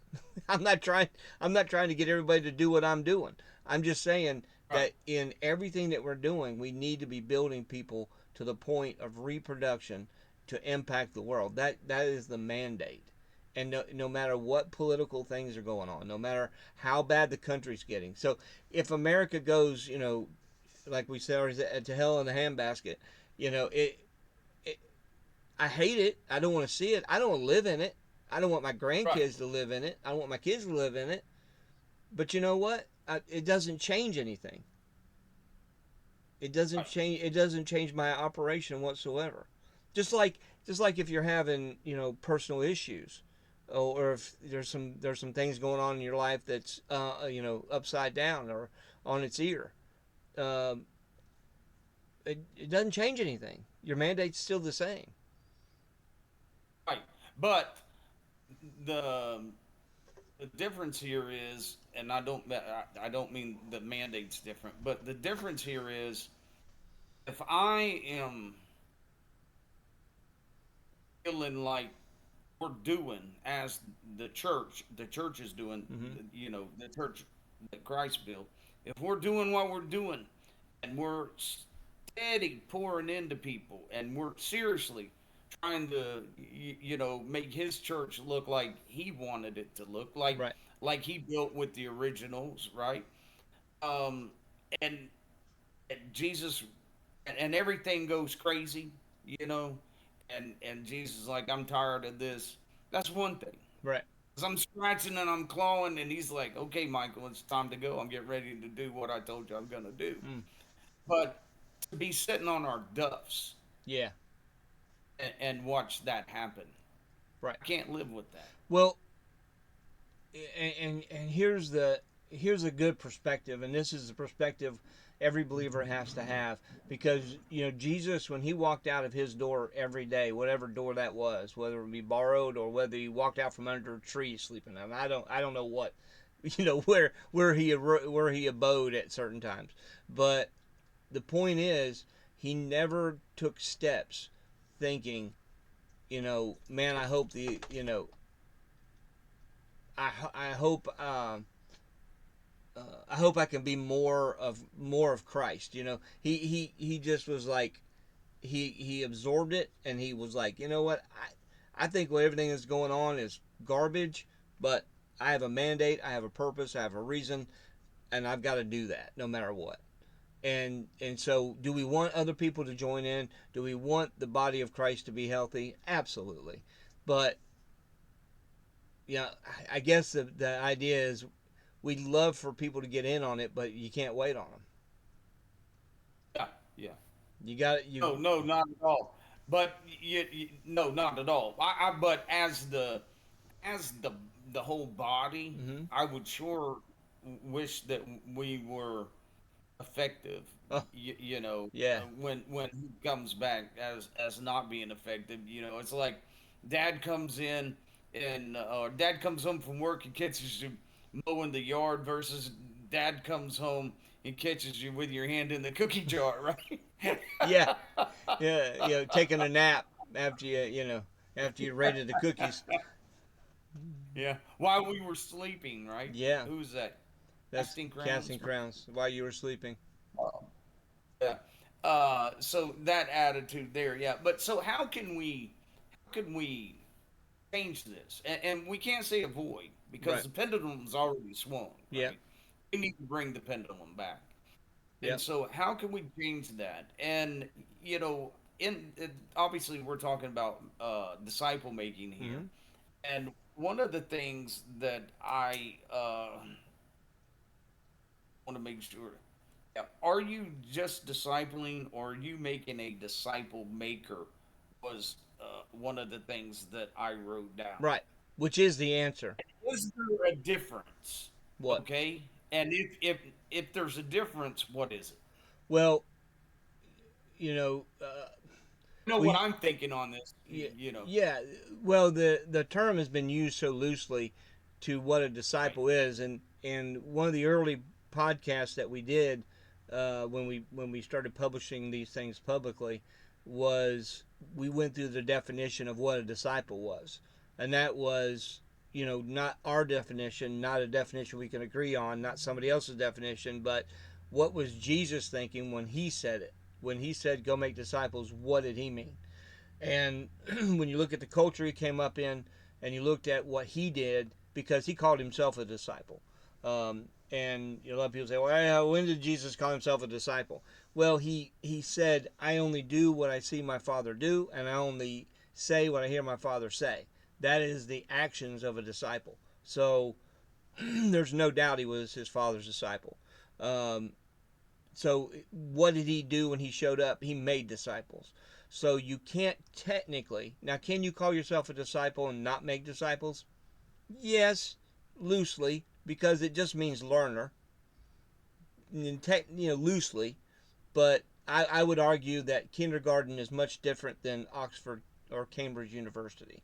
I'm not trying. I'm not trying to get everybody to do what I'm doing. I'm just saying Right. that in everything that we're doing, we need to be building people to the point of reproduction to impact the world. That is the mandate. And no matter what political things are going on, no matter how bad the country's getting. So if America goes, like we said, to hell in a handbasket, it, it I hate it. I don't want to see it. I don't want to live in it. I don't want my Right. grandkids to live in it. I don't want my kids to live in it. But you know what? It doesn't change anything. It doesn't Right. change. It doesn't change my operation whatsoever. Just like if you're having personal issues, or if there's some things going on in your life that's upside down or on its ear. Um, it doesn't change anything. Your mandate's still the same. Right. But the the difference here is, and I don't mean the mandate's different, but the difference here is, if I am feeling like we're doing as the church is doing, Hmm. the church that Christ built, if we're doing what we're doing, and we're steady pouring into people, and we're seriously trying to, make his church look like he wanted it to look Right. like he built with the originals, right? Um, and, and Jesus, and everything goes crazy, you know, and Jesus is like, I'm tired of this. That's one thing. Right. 'Cause I'm scratching and I'm clawing, and he's like, okay, Michael, it's time to go. I'm getting ready to do what I told you I'm gonna do. Mm. But to be sitting on our duffs Yeah. and watch that happen, Right. I can't live with that. Well, and here's a good perspective, and this is the perspective every believer has to have, because Jesus, when He walked out of His door every day, whatever door that was, whether it be borrowed or whether He walked out from under a tree sleeping, and I don't know what, where He abode at certain times, but the point is, He never took steps thinking, man, I hope I hope I hope I can be more of Christ. He just was like, he absorbed it, and he was like, you know what, I think what everything that's going on is garbage, but I have a mandate, I have a purpose, I have a reason, and I've got to do that no matter what. And so, do we want other people to join in? Do we want the body of Christ to be healthy? Absolutely. But yeah, I guess the idea is we'd love for people to get in on it, but you can't wait on them. Yeah, yeah. You got you. No, no, not at all. But no, not at all. But as the whole body, Mm-hmm. I would sure wish that we were effective. Oh, yeah, When he comes back as not being effective, it's like dad comes in and or dad comes home from work and catches you mowing the yard versus dad comes home and catches you with your hand in the cookie jar, right? yeah, yeah. Taking a nap after after you raided the cookies. Yeah, while we were sleeping, right? Yeah, Who's that? that's Casting casting crowns. crowns while you were sleeping. Yeah. So that attitude there, yeah. But so how can we change this? And we can't say avoid because Right. the pendulum's already swung, Yeah. right? We need to bring the pendulum back. And Yep. so how can we change that? And obviously we're talking about disciple making here. Mm-hmm. And one of the things that I want to make sure. Yeah. Are you just discipling or are you making a disciple maker? Was one of the things that I wrote down. Right. Which is the answer. Is there a difference? What? Okay. And if there's a difference, what is it? Well, you know, You know what we I'm thinking on this. yeah, You know. yeah. Well, the term has been used so loosely to what a Right. disciple is, and one of the early podcasts that we did when we started publishing these things publicly was we went through the definition of what a disciple was, and that was not our definition, not a definition we can agree on, not somebody else's definition, but what was Jesus thinking when he said it? When he said, "Go make disciples," what did he mean? And when you look at the culture he came up in, and you looked at what he did, because he called himself a disciple. And a lot of people say, "Well, when did Jesus call himself a disciple?" Well, he said, "I only do what I see my Father do, and I only say what I hear my Father say." That is the actions of a disciple. So there's no doubt he was his Father's disciple. Um, so what did he do when he showed up? He made disciples. So you can't technically now. Can you call yourself a disciple and not make disciples? Yes, loosely, because it just means learner. Loosely, but I would argue that kindergarten is much different than Oxford or Cambridge University.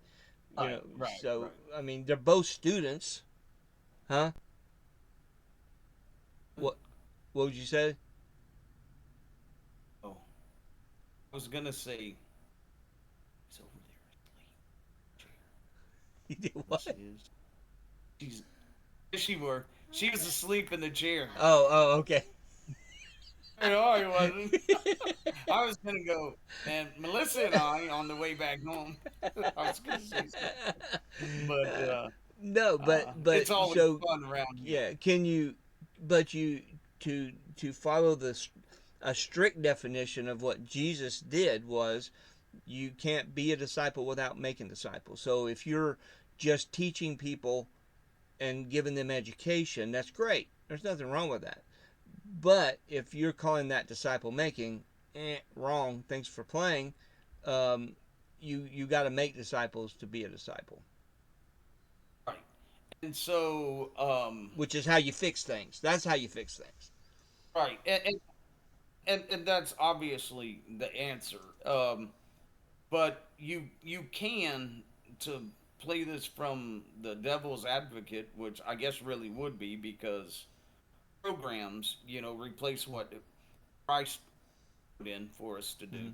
Right. Right. So Right. I mean they're both students, huh? What what would you say? Oh, I was gonna say he's over there asleep. You did There what? she is. She's. She were. She was asleep in the chair. Oh, okay. No, he wasn't. I was gonna go, and Melissa and I on the way back home. I was gonna say something, but no, but it's always so fun around here. yeah, can you? But you to follow this a strict definition of what Jesus did was you can't be a disciple without making disciples. So if you're just teaching people and giving them education, that's great. There's nothing wrong with that. But if you're calling that disciple making, wrong. Thanks for playing. Um, you got to make disciples to be a disciple, Right, and so which is how you fix things. That's how you fix things. right, and that's obviously the answer. But you can to play this from the devil's advocate, which I guess really would be because programs, replace what Christ put in for us to do. Mm-hmm.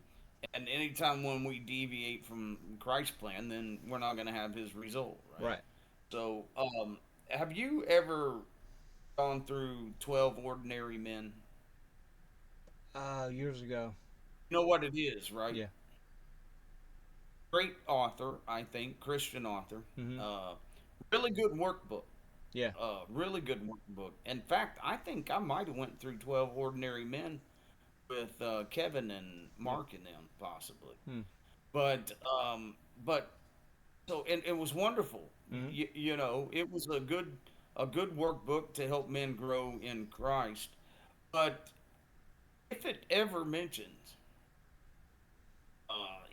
And anytime when we deviate from Christ's plan, then we're not going to have his result, right? Right. So, have you ever gone through 12 Ordinary Men? Years ago. You know what it is, right? Yeah. Great author, I think, Christian author. Mm-hmm. Uh, really good workbook. Yeah. Really good workbook. In fact, I think I might have went through 12 Ordinary Men. with Kevin and Yep. Mark and them possibly. Hmm. But but so and it was wonderful. Hmm. You know, it was a good workbook to help men grow in Christ. But if it ever mentions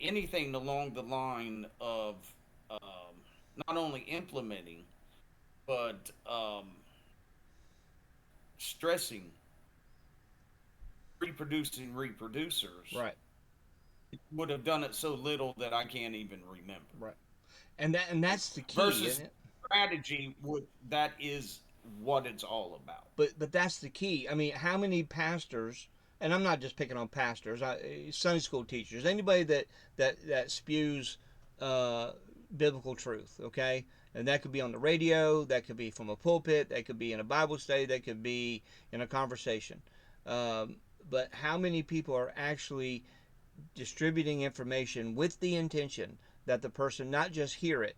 anything along the line of not only implementing but stressing reproducing reproducers, Right. would have done it so little that I can't even remember. Right. And that's the key, isn't Versus it? strategy, would that is what it's all about. But that's the key. I mean, how many pastors? And I'm not just picking on pastors. Sunday school teachers, anybody that spews uh, biblical truth. Okay, and that could be on the radio, that could be from a pulpit, that could be in a Bible study, that could be in a conversation. Um, but how many people are actually distributing information with the intention that the person not just hear it,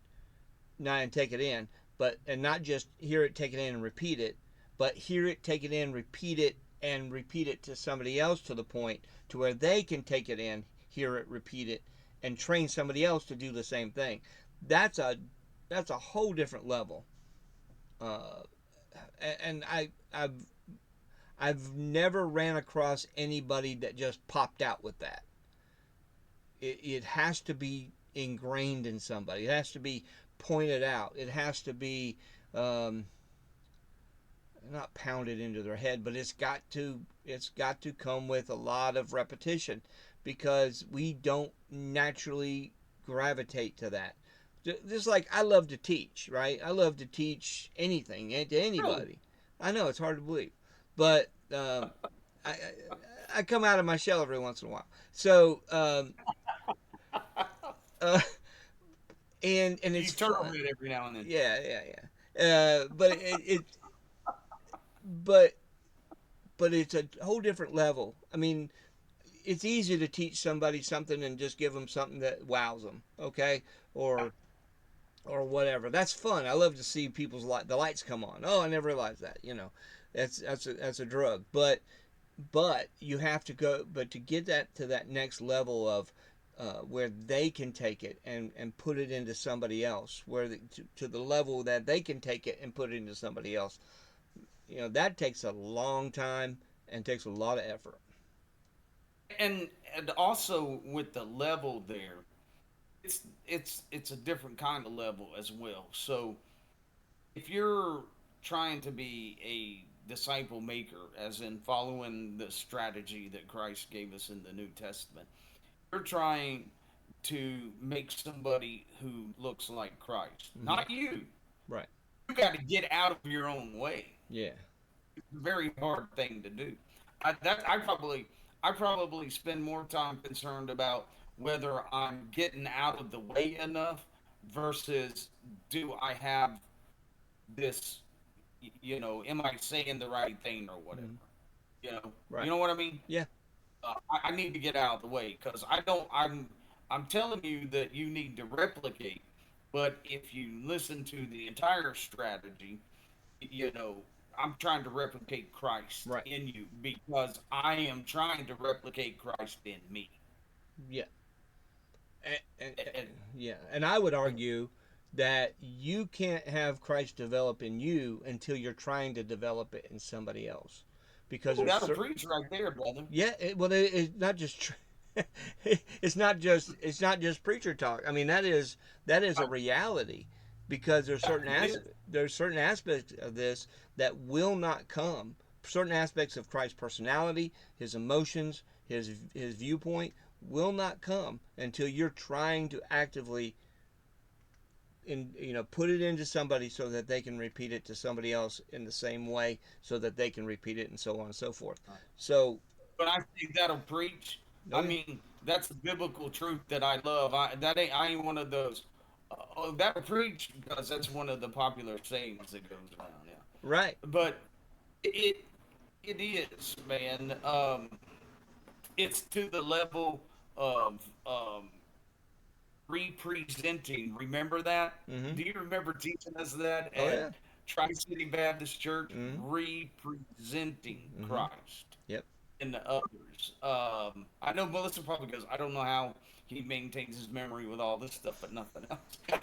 not and take it in, but and not just hear it, take it in, and repeat it, but hear it, take it in, and repeat it to somebody else to the point to where they can take it in, hear it, repeat it, and train somebody else to do the same thing. That's a that's a whole different level. Uh, and I've never ran across anybody that just popped out with that. It has to be ingrained in somebody. It has to be pointed out. It has to be um, not pounded into their head, but it's got to come with a lot of repetition because we don't naturally gravitate to that. Just like I love to teach, right? I love to teach anything to Really? anybody. I know it's hard to believe, but I, I I come out of my shell every once in a while. So uh, and You it's turn fun. over it every now and then. Yeah, yeah, yeah. But but it's a whole different level. I mean, it's easy to teach somebody something and just give them something that wows them, okay, or or whatever. That's fun. I love to see people's the lights come on. Oh, I never realized that. That's a drug. But you have to go. But to get that to that next level of where they can take it and put it into somebody else, to the level that they can take it and put it into somebody else. That takes a long time and takes a lot of effort. And and also with the level there, it's a different kind of level as well. So if you're trying to be a disciple maker, as in following the strategy that Christ gave us in the New Testament, you're trying to make somebody who looks like Christ, Hmm. not you. Right. You got to get out of your own way. Yeah. It's a very hard thing to do. I probably spend more time concerned about whether I'm getting out of the way enough versus do I have this, am I saying the right thing or whatever. Hmm. You know, you Right. know what I mean. Yeah. I need to get out of the way because I don't. I'm telling you that you need to replicate, but if you listen to the entire strategy, you know, I'm trying to replicate Christ Right. in you because I am trying to replicate Christ in me. Yeah. And, Yeah. And I would argue that you can't have Christ develop in you until you're trying to develop it in somebody else, because oh, there's that'll certain. preach right there, brother. Yeah. It's not just. It's not just preacher talk. I mean, that is a reality, because It is. there's certain aspects of this that will not come. Certain aspects of Christ's personality, his emotions, his viewpoint will not come until you're trying to actively put it into somebody so that they can repeat it to somebody else in the same way so that they can repeat it, and so on and so forth. So, But I think that'll preach. oh I yeah. mean, that's the biblical truth that I love. I ain't one of those. Oh, that'll preach because that's one of the popular sayings that goes around. Yeah, Right. but it it is, man. It's to the level of representing. Remember that? Mm-hmm. Do you remember teaching us that Oh at yeah. Tri City Baptist Church? Mm-hmm. Representing Mm-hmm. Christ. Yep. and others. I know Melissa probably goes, I don't know how he maintains his memory with all this stuff, but nothing else.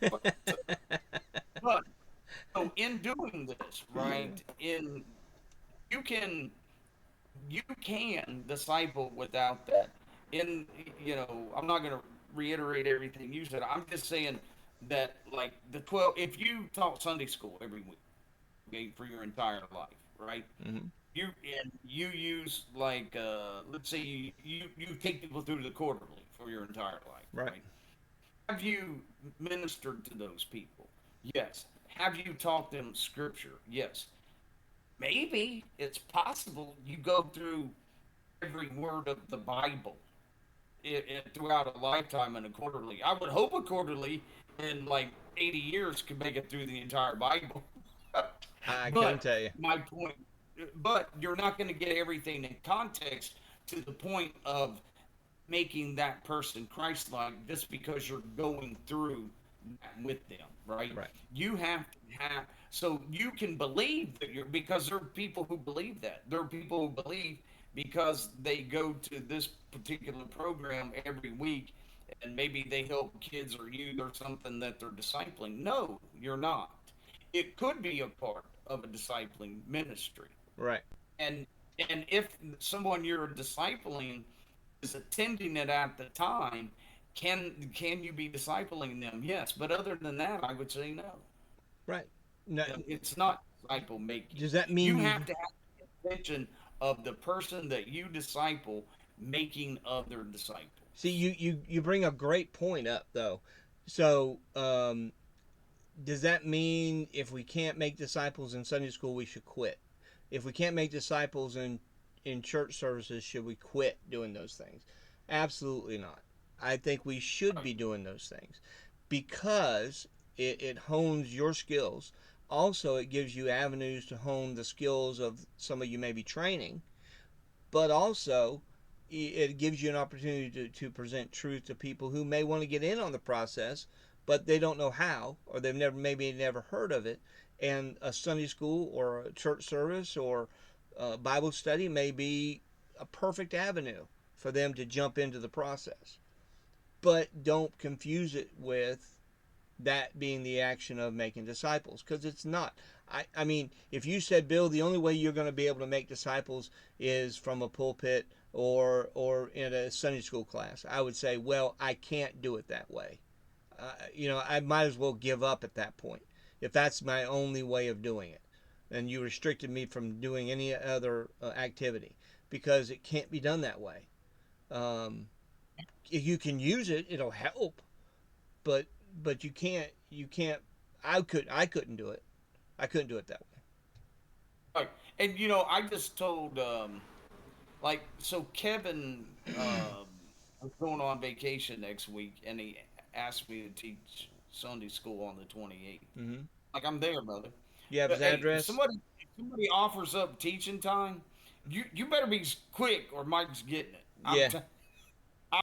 but, but so in doing this, right? In you can you can disciple without that. In I'm not going to reiterate everything you said. I'm just saying that like the 12. If you taught Sunday school every week, okay, for your entire life, right? Hmm. You use like let's say you take people through the quarterly for your entire life, Right. right? Have you ministered to those people? Yes. Have you taught them scripture? Yes. Maybe it's possible you go through every word of the Bible throughout a lifetime and a quarterly. I would hope a quarterly in like 80 years could make it through the entire Bible. I couldn't But tell you. my point, but you're not going to get everything in context to the point of making that person Christ-like just because you're going through that with them, right? Right. You have to have so you can believe that you're because there are people who believe that. There are people who believe because they go to this particular program every week and maybe they help kids or youth or something that they're discipling. No, you're not. It could be a part of a discipling ministry. Right. And if someone you're discipling is attending it at the time, can you be discipling them? Yes, but other than that, I would say no. Right. No, It's not disciple making. does that You mean you? have to have the intention of the person that you disciple making other disciples. See, you bring a great point up though. So, does that mean if we can't make disciples in Sunday school, we should quit? If we can't make disciples in church services, should we quit doing those things? Absolutely not. I think we should Right. be doing those things because it hones your skills. Also, it gives you avenues to hone the skills of somebody you may be training, but also it gives you an opportunity to present truth to people who may want to get in on the process, but they don't know how, or they've never heard of it. And a Sunday school or a church service or a Bible study may be a perfect avenue for them to jump into the process. But don't confuse it with that being the action of making disciples, because it's not. I mean, if you said, Bill, the only way you're going to be able to make disciples is from a pulpit or in a Sunday school class, I would say, well, I can't do it that way. I might as well give up at that point if that's my only way of doing it. And you restricted me from doing any other activity because it can't be done that way. Um, if you can use it, it'll help, but you can't. I couldn't do it. I couldn't do it that way. Right. And I just told like so Kevin is going on vacation next week, and he asked me to teach Sunday school on the 28th. Mm-hmm. Like I'm there, brother. You have his But hey, if address? somebody offers up teaching time, you better be quick or Mike's getting it. Yeah,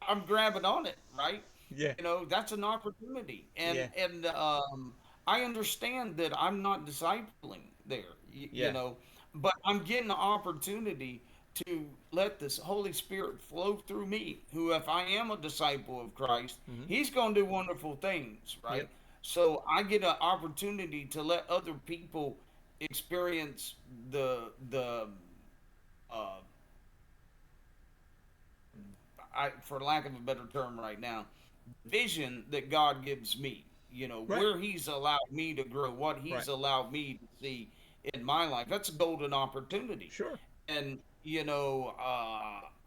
I'm grabbing on it, right? yeah, That's an opportunity, yeah, and I understand that I'm not discipling there, yeah. but I'm getting the opportunity to let this Holy Spirit flow through me. Who, if I am a disciple of Christ, Mm-hmm. He's going to do wonderful things, Yep. right? So I get an opportunity to let other people experience the uh, for lack of a better term right now, vision that God gives me. Right. Where He's allowed me to grow, what Right. He's allowed me to see in my life. That's a golden opportunity. Sure. And,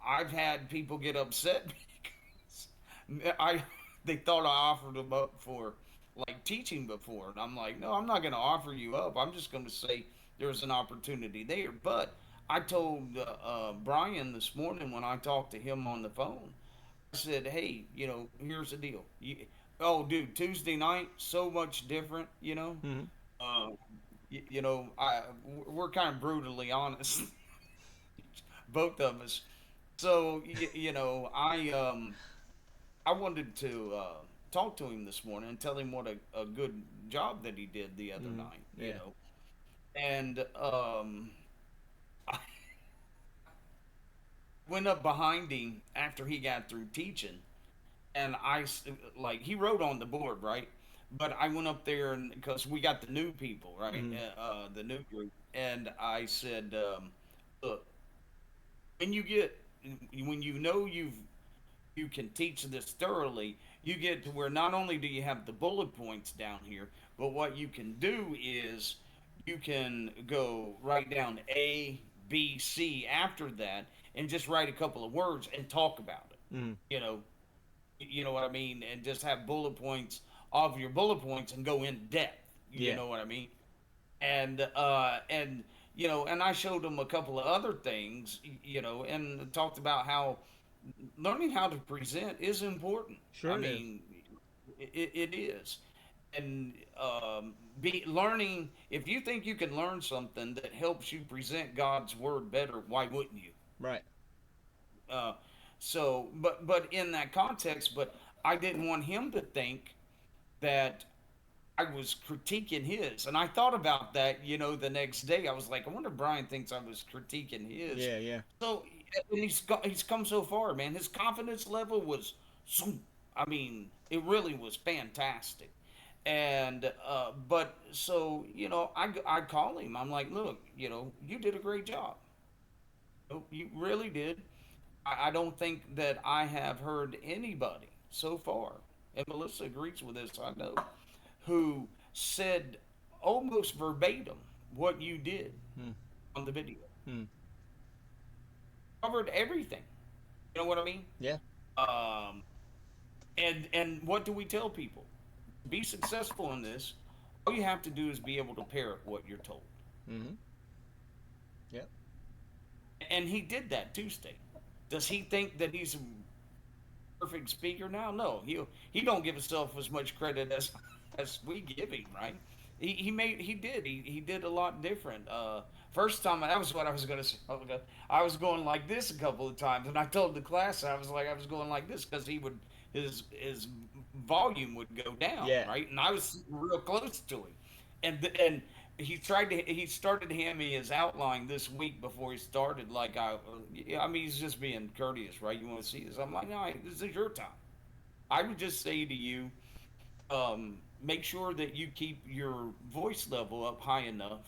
I've had people get upset because they thought I offered them up for like teaching before. And I'm like, no, I'm not going to offer you up. I'm just going to say there's an opportunity there. But I told Brian this morning when I talked to him on the phone, I said, hey, here's the deal. Oh, dude, Tuesday night, so much different, Mm-hmm. Uh, we're kind of brutally honest, both of us. So, I wanted to talk to him this morning and tell him what a good job that he did the other Mm-hmm. night, Yeah. And went up behind him after he got through teaching, and like he wrote on the board, right? But I went up there and because we got the new people, right, Mm-hmm. the new group, and I said, look, when you get when you know you can teach this thoroughly, you get to where not only do you have the bullet points down here, but what you can do is you can go write down A, B, C after that, and just write a couple of words and talk about it. Mm-hmm. You know, you know what I mean, and just have bullet points of your bullet points and go in depth. You Yeah. know what I mean? And you know, and I showed them a couple of other things, you know, and talked about how learning how to present is important. I Sure it is. mean, it is, and be learning. If you think you can learn something that helps you present God's word better, why wouldn't you? Right. Uh, but in that context, but I didn't want him to think that I was critiquing his, and I thought about that. You know, the next day I was like, I wonder if Brian thinks I was critiquing his. Yeah. Yeah. So, and he's come so far, man. His confidence level was, zoom. I mean, it really was fantastic. And but so you know, I call him. I'm like, look, you know, you did a great job. You really did. I don't think that I have heard anybody so far, and Melissa agrees with this, I know, who said almost verbatim what you did Mm-hmm. on the video. Mm-hmm. Covered everything. You know what I mean? Yeah. Um, and what do we tell people? To be successful in this, all you have to do is be able to parrot what you're told. Mm-hmm. Yep. And he did that Tuesday. Does he think that he's a perfect speaker now? No, he don't give himself as much credit as we give him, right? He did a lot different. First time that was what I was going to say. I was going like this a couple of times, and I told the class I was like I was going like this because he would his volume would go down, Yeah. right, and I was real close to him, and he started to hand me his outline this week before he started. Like yeah, I mean, he's just being courteous, right? You want to see this? I'm like, no, this is your time. I would just say to you, make sure that you keep your voice level up high enough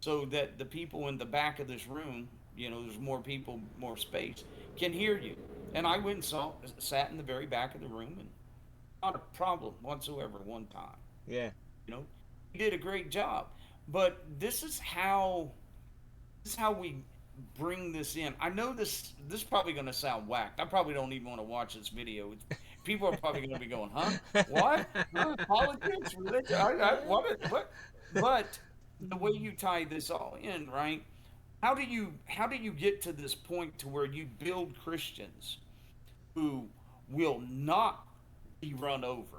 so that the people in the back of this room, you know, there's more people, more space, can hear you. And I went and sat in the very back of the room, and not a problem whatsoever one time. Yeah. You know, he did a great job. But this is how we bring this in. I know this is probably going to sound whacked. I probably don't even want to watch this video. People are probably going to be going, "Huh? What? Huh? Politics? Religion? What?" But the way you tie this all in, right? How do you get to this point to where you build Christians who will not be run over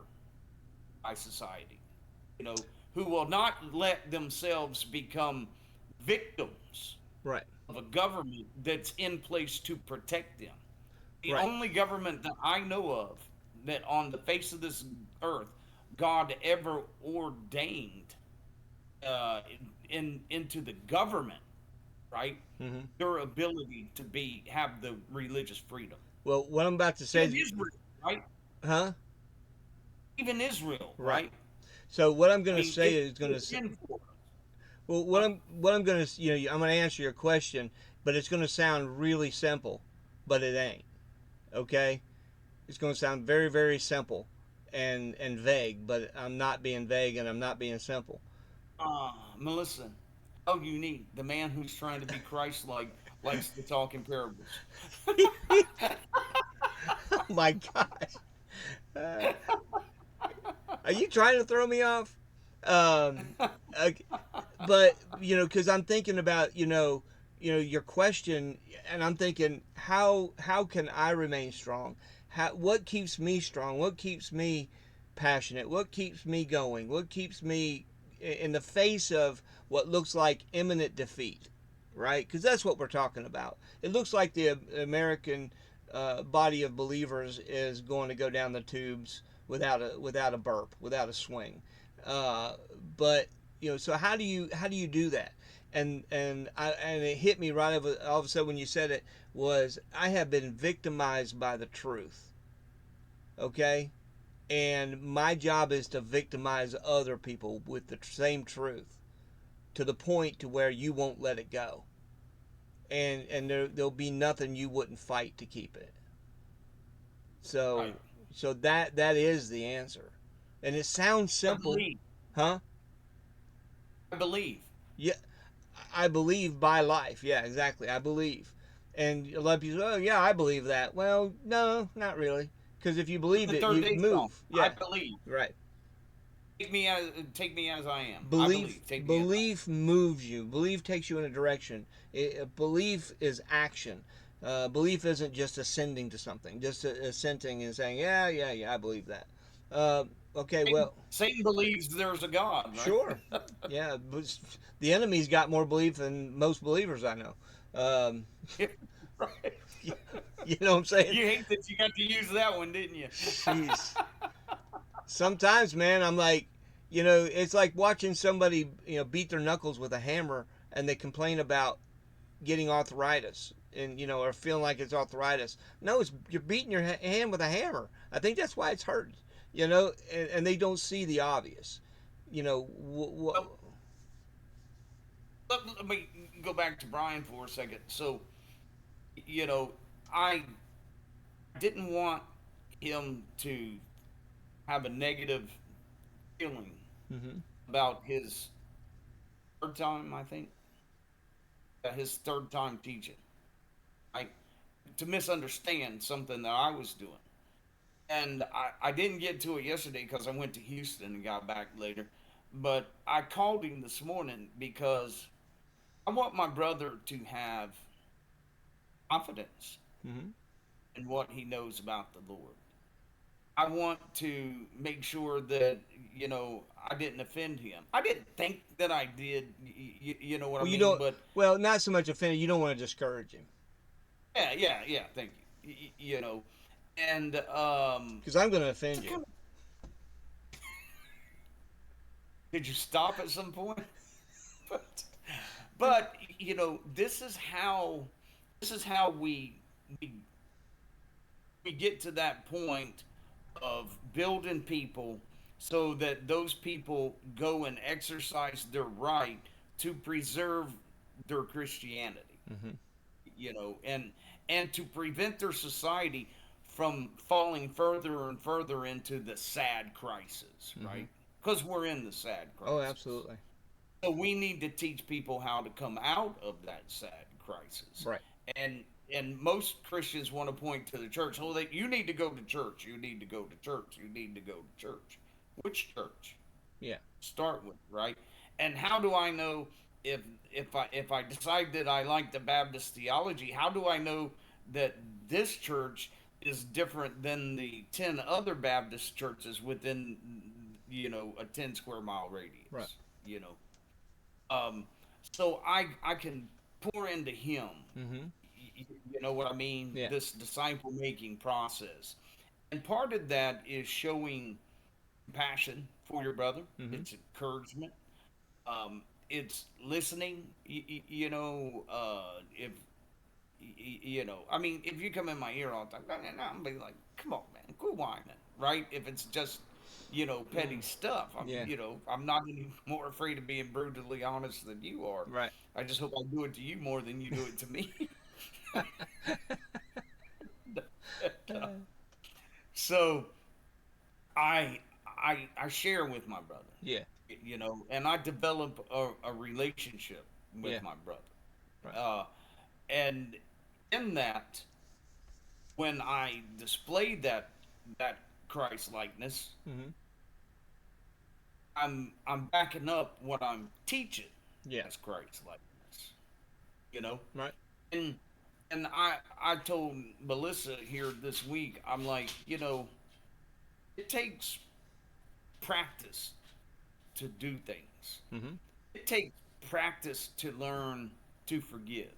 by society? You know, who will not let themselves become victims Right. of a government that's in place to protect them. The Right. only government that I know of that on the face of this earth God ever ordained into the government, right? Mm-hmm. Their ability to be have the religious freedom. Well, what I'm about to say Even is, Israel, right? huh? Even Israel, Right. right? So what I'm I going to mean, say is going it's to, in for us. well, Huh? what I'm going to, I'm going to answer your question, but it's going to sound really simple, but it ain't. Okay? It's going to sound very, very simple and vague, but I'm not being vague and I'm not being simple. Melissa, how unique. The man who's trying to be Christ-like likes to talk in parables. Oh my gosh. Uh, are you trying to throw me off? Um, okay, but because I'm thinking about your question, and I'm thinking how can I remain strong? What keeps me strong? What keeps me passionate? What keeps me going? What keeps me in the face of what looks like imminent defeat? Right? Because that's what we're talking about. It looks like the American body of believers is going to go down the tubes without a burp, without a swing. Uh, but so how do you do that? And it hit me right all of a sudden when you said it was I have been victimized by the truth. Okay, and my job is to victimize other people with the same truth to the point to where you won't let it go, and there'll be nothing you wouldn't fight to keep it. Right. So that is the answer, and it sounds I simple, believe. huh? I believe. Yeah, I believe by life. Yeah, exactly. I believe, and a lot of people, oh yeah, I believe that. Well, no, not really, because if you believed The it, third you'd day song. move. I Yeah, believe. right. Take me as I am. I Belief believe. Take me as I belief moves you. Belief takes you in a direction. Belief is action. Belief isn't just ascending to something, just assenting and saying, yeah, yeah, yeah, I believe that. Uh, okay, am. well, Satan believes there's a God, right? sure, yeah, but the enemy's got more belief than most believers I know. Um, Right. you know what I'm saying? You hate that you got to use that one, didn't you? Jeez. Sometimes, man, I'm like, it's like watching somebody, beat their knuckles with a hammer, and they complain about getting arthritis and or feeling like it's arthritis. No, it's you're beating your hand with a hammer. I think that's why it's hurt. And they don't see the obvious. You know, Well, let me go back to Brian for a second. So, you know, I didn't want him to have a negative feeling hmm about his third time, I think, his third time teaching. I to misunderstand something that I was doing. And I didn't get to it yesterday because I went to Houston and got back later. But I called him this morning because I want my brother to have confidence hmm in what he knows about the Lord. I want to make sure that, I didn't offend him. I didn't think that I did, you know what I well, you mean? don't. But Well, not so much offended. You don't want to discourage him yeah, yeah, yeah, thank you. And because I'm going to to offend you. kind of, did you stop at some point? but this is how we we get to that point of building people so that those people go and exercise their right to preserve their Christianity, hmm and to prevent their society from falling further and further into the sad crisis, hmm right? Because we're in the sad Oh, crisis. absolutely. So we need to teach people how to come out of that sad crisis. Right. And and most Christians want to point to the church. Oh, you need to go to church. You need to go to church. You need to go to church. Which church? Yeah. Start with, right? And how do I know if if I decide that I like the Baptist theology? How do I know that this church is different than the 10 other Baptist churches within a 10 square mile Right. radius? You know, um, so I can pour into him. hmm You know what I mean? Yeah. This disciple making process, and part of that is showing compassion for your brother. hmm It's encouragement. It's listening. If I mean, if you come in my ear all the time, I'm be like, come on, man, quit whining, right? If it's just, petty stuff, Yeah. I'm not any more afraid of being brutally honest than you are. Right. I just hope I do it to you more than you do it to me. So I share with my brother, Yeah. and I develop a relationship Yeah. with my brother. Right. Uh, and in that, when I display that Christ likeness, hmm I'm backing up what I'm teaching Yeah. as Christ likeness. You know, Right. and and I told Melissa here this week, I'm like, it takes practice to do things. hmm It takes practice to learn to forgive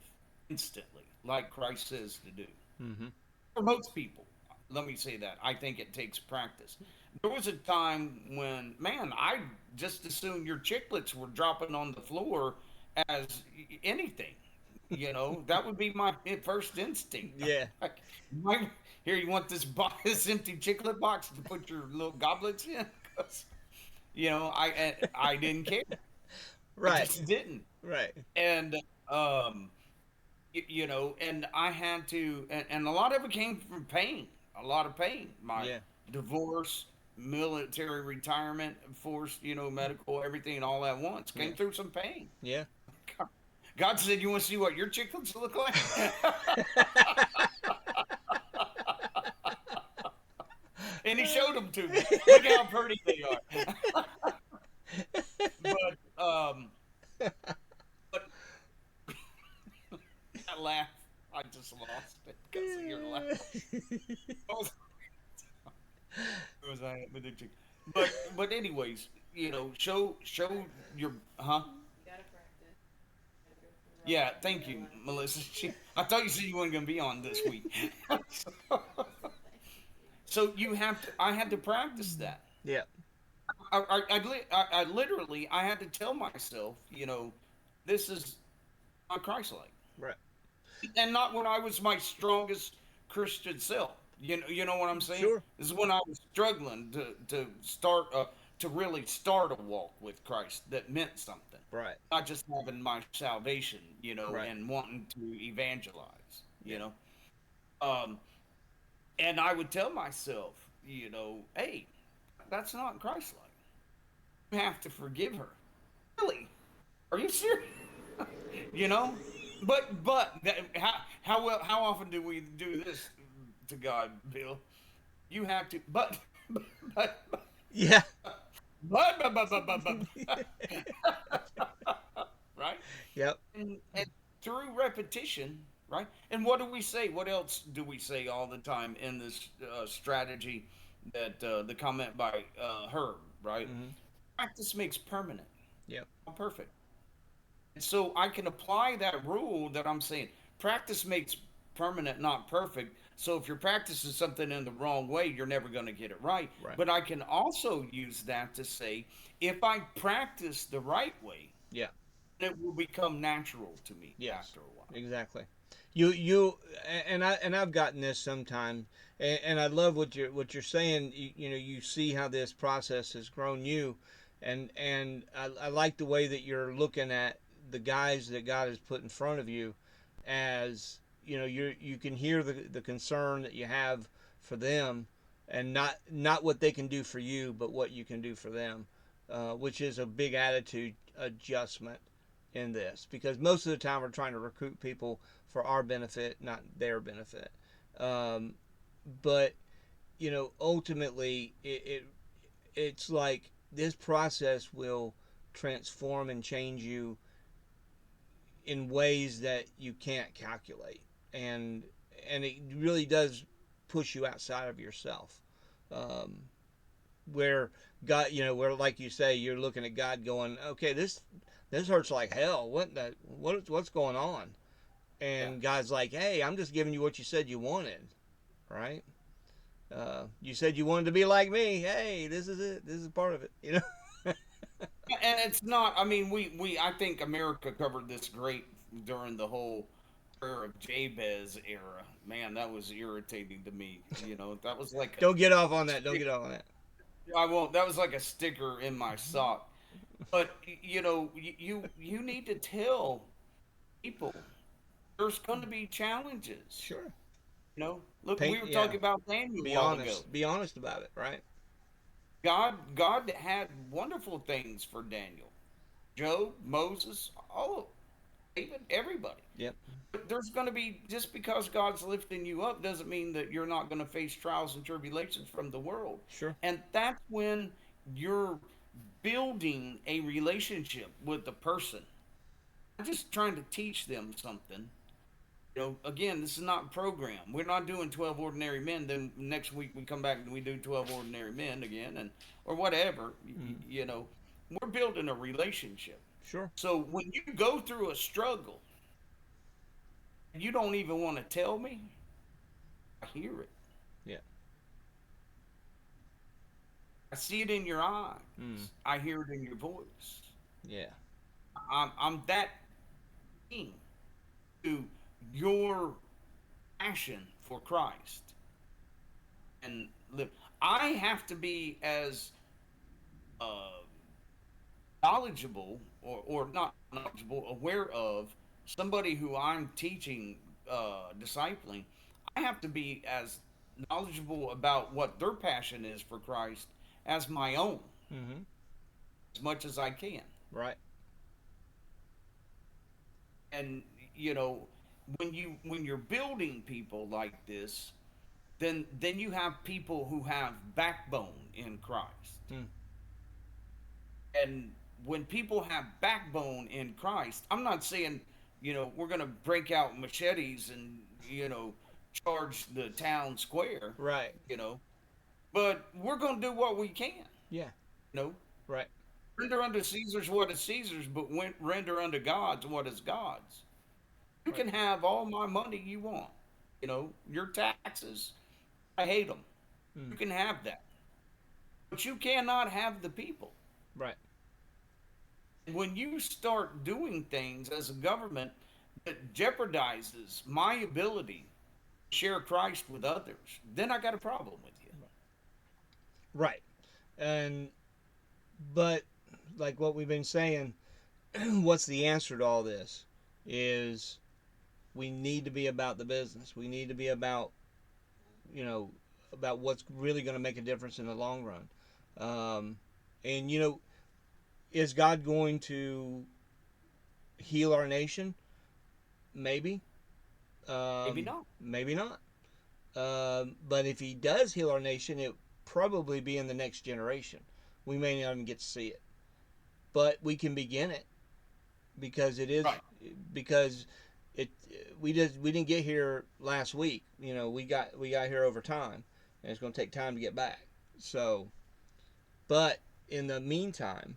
instantly, like Christ says to do. hmm For most people, let me say that. I think it takes practice. There was a time when, man, I just assumed your chiclets were dropping on the floor as anything. That would be my first instinct. Yeah. Like, my, here, you want this this empty chiclet box to put your little goblets in? 'Cause, I didn't care. I Right. just didn't. Right. And um, and I had to, and a lot of it came from pain, a lot of pain. My Yeah. divorce, military retirement, forced, medical, everything all at once came Yeah. through some pain. Yeah. God said, "You want to see what your chicklets look like?" And He showed them to me. Look how pretty they are. But but that laugh, I just lost it because of your laugh. What was I with the chick? But anyways, show your huh. Yeah, thank you, Melissa. I thought you said you weren't going to be on this week. So I had to practice that. Yeah. I literally, I had to tell myself, this is not Christ-like, Right. and not when I was my strongest Christian self. You know what I'm saying? Sure. This is when I was struggling to start to really start a walk with Christ that meant something, Right. not just having my salvation, Right. and wanting to evangelize, Yeah. Um, and I would tell myself, hey, that's not Christ-like. You have to forgive her. Really? Are you serious? you know? How often do we do this to God, Bill? You have to, but, Yeah. but, right? Yep. And through repetition, right? And what do we say? What else do we say all the time in this strategy that the comment by Herb, right? Hmm. Practice makes permanent. Yep. Perfect. And so I can apply that rule that I'm saying. Practice makes permanent, not perfect. So if you're practicing something in the wrong way, you're never going to get it right. Right. But I can also use that to say, if I practice the right way, Yeah. it will become natural to me Yes. after a while. Exactly. You and I've gotten this sometime, and I love what you're saying. You see how this process has grown you, and I like the way that you're looking at the guys that God has put in front of you, as you can hear the concern that you have for them, and not what they can do for you, but what you can do for them, which is a big attitude adjustment in this, because most of the time we're trying to recruit people for our benefit, not their benefit. Um, but ultimately, it's like this process will transform and change you in ways that you can't calculate, and it really does push you outside of yourself. Um, where God, where, like you say, you're looking at God going, okay, this hurts like hell. What's going on? Yeah. And God's like, hey, I'm just giving you what you said you wanted, right? You said you wanted to be like me. Hey, this is it. This is part of it. And it's not, I mean, I think America covered this great during the whole prayer of Jabez era. Man, that was irritating to me. That was like Don't get off on that. Don't stick, get off on that. I won't, that was like a sticker in my sock. But, you need to tell people there's going to be challenges. Sure. Look, we Paint. were Yeah. talking about Daniel a Be while ago. honest. Be honest about it. Right. God had wonderful things for Daniel, Job, Moses, all of David, everybody. Yep. But there's going to be, just because God's lifting you up doesn't mean that you're not going to face trials and tribulations from the world. Sure. And that's when you're building a relationship with the person. I'm just trying to teach them something. Again, this is not a program. We're not doing 12 ordinary men. Then next week we come back and we do 12 ordinary men again, and or whatever. Mm. We're building a relationship. Sure. So when you go through a struggle, and you don't even want to tell me, I hear it. Yeah. I see it in your eyes. Mm. I hear it in your voice. Yeah. I'm that key to your passion for Christ and live. I have to be as uh, knowledgeable or not knowledgeable, aware of somebody who I'm teaching, discipling. I have to be as knowledgeable about what their passion is for Christ as my own, Mm-hmm. as much as I can. Right. And you know, when you're building people like this, then you have people who have backbone in Christ. Mm. And when people have backbone in Christ, I'm not saying, we're going to break out machetes and, charge the town square, Right. you know, but we're going to do what we can, Yeah. you know. Right. Render unto Caesar's what is Caesar's, but render unto God's what is God's. You Right. can have all my money you want, your taxes. I hate them. Mm. You can have that, but you cannot have the people. Right. When you start doing things as a government that jeopardizes my ability to share Christ with others, then I got a problem with you. Right. And but like what we've been saying, what's the answer to all this? Is we need to be about the business. We need to be about you know about what's really going to make a difference in the long run. And is God going to heal our nation? Maybe. Maybe not. Maybe not. But if He does heal our nation, it probably be in the next generation. We may not even get to see it, but we can begin it because it is Right. because it we didn't get here last week. We got here over time, and it's going to take time to get back. So, but in the meantime,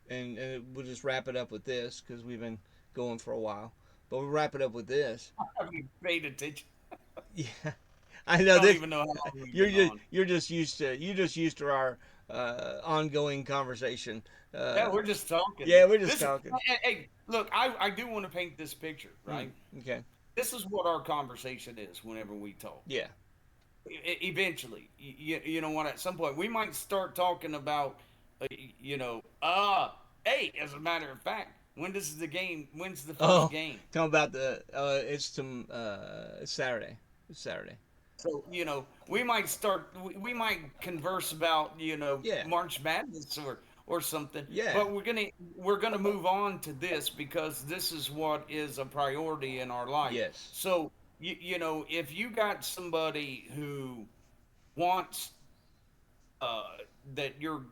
and we'll just wrap it up with this because we've been going for a while. But we'll wrap it up with this. Have you paid attention? Yeah, I know I don't this. even know how long we've You're been just on. you're just used to our ongoing conversation. Yeah, Uh, we're just talking. yeah, we're just This is, talking. hey, look, I do want to paint this picture, Mm, right? okay. This is what our conversation is whenever we talk. Yeah. Eventually, you know what? At some point, we might start talking about, uh, you know, hey, as a matter of fact, when does the game? When's the first Oh, game? tell me about the. It's some. It's Saturday. It's Saturday. So we might start. We might converse about Yeah. March Madness or something. Yeah. But we're gonna move on to this because this is what is a priority in our life. Yes. So if you got somebody who wants uh, that you're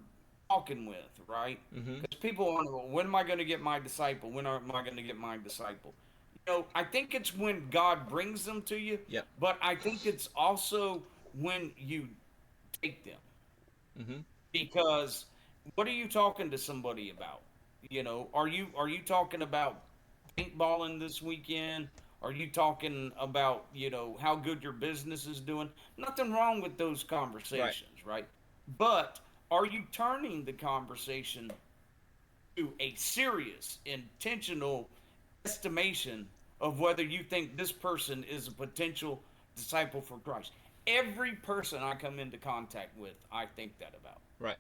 talking with, right? Mm-hmm. Because people want to, when am I going to get my disciple? When am I going to get my disciple? I think it's when God brings them to you, Yep. but I think it's also when you take them. Mm-hmm. Because what are you talking to somebody about? Are you talking about paintballing this weekend? Are you talking about, how good your business is doing? Nothing wrong with those Right. conversations, right? But are you turning the conversation to a serious, intentional estimation of whether you think this person is a potential disciple for Christ? Every person I come into contact with, I think that about. Right.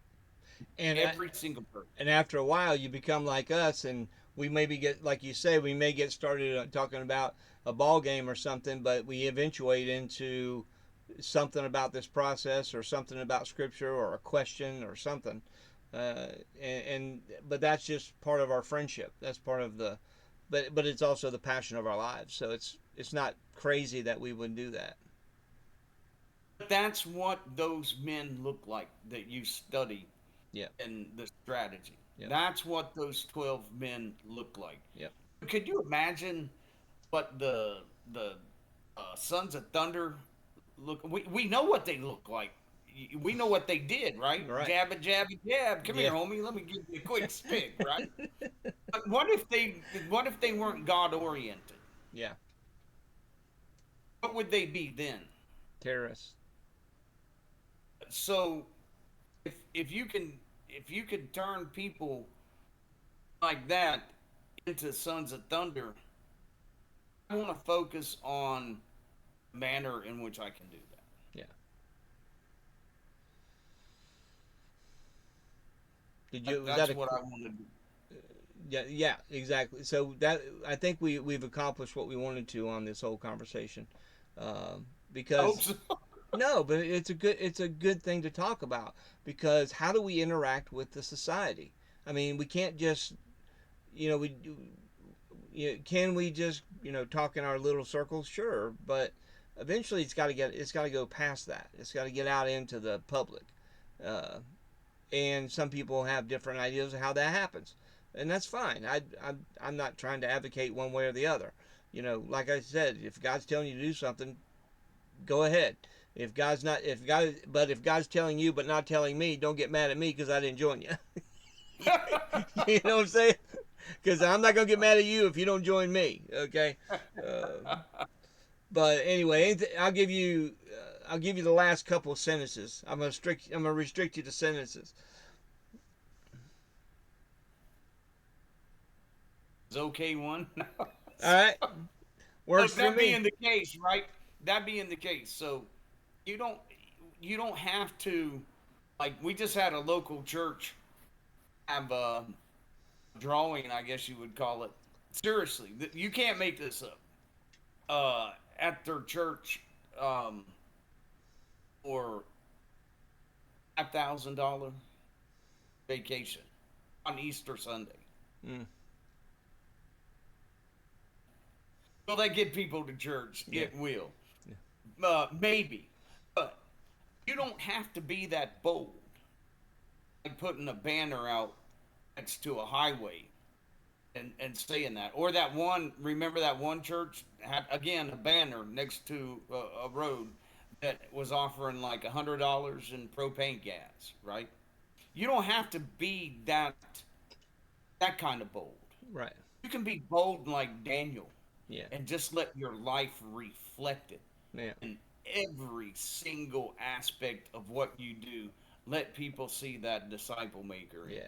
And Every single person. and after a while, you become like us, and we maybe get, like you say, we may get started talking about a ball game or something, but we eventuate into something about this process or something about scripture or a question or something. And but that's just part of our friendship. That's part of the, but it's also the passion of our lives. So it's not crazy that we would do that. But that's what those men look like that you study Yeah. in the strategy. Yep. That's what those 12 men look like. Yep. Could you imagine what the Sons of Thunder look? We know what they look like. We know what they did, right? Right. Jab it, jab it, jab. Come here, Yeah. homie. Let me give you a quick stick, right? But what if they weren't God oriented? Yeah. What would they be then? Terrorists. So if you can turn people like that into Sons of Thunder, I want to focus on the manner in which I can do that. Yeah. Did you? Was that That's a? what I want to do. Yeah. Yeah. Exactly. So that I think we've accomplished what we wanted to on this whole conversation, I hope because so. no, but it's a good thing to talk about, because how do we interact with the society? I mean, we can't just we can we just talk in our little circles? Sure, but eventually it's got to go past that. It's got to get out into the public, uh, and some people have different ideas of how that happens, and that's fine. I'm not trying to advocate one way or the other. Like I said, if God's telling you to do something, go ahead. If God's telling you but not telling me, don't get mad at me because I didn't join you. You know what I'm saying? Because I'm not gonna get mad at you if you don't join me. Okay. Uh, but anyway, I'll give you the last couple of sentences. I'm gonna restrict you to sentences. Is okay one? All right. So Works for that me. being the case, right? That being the case, so you don't you don't have to, like, we just had a local church have a drawing, I guess you would call it. Seriously, you can't make this up. At their church, um, for $5,000 vacation on Easter Sunday. Mm, Will that get people to church? yeah. It will. Yeah. Maybe, but you don't have to be that bold. Like putting a banner out next to a highway and saying that, or that one. Remember that one church had again a banner next to a road that was offering like $100 in propane gas. Right? You don't have to be that kind of bold. Right. You can be bold like Daniel Yeah. and just let your life reflect it Yeah. in every single aspect of what you do. Let people see that disciple maker in Yeah.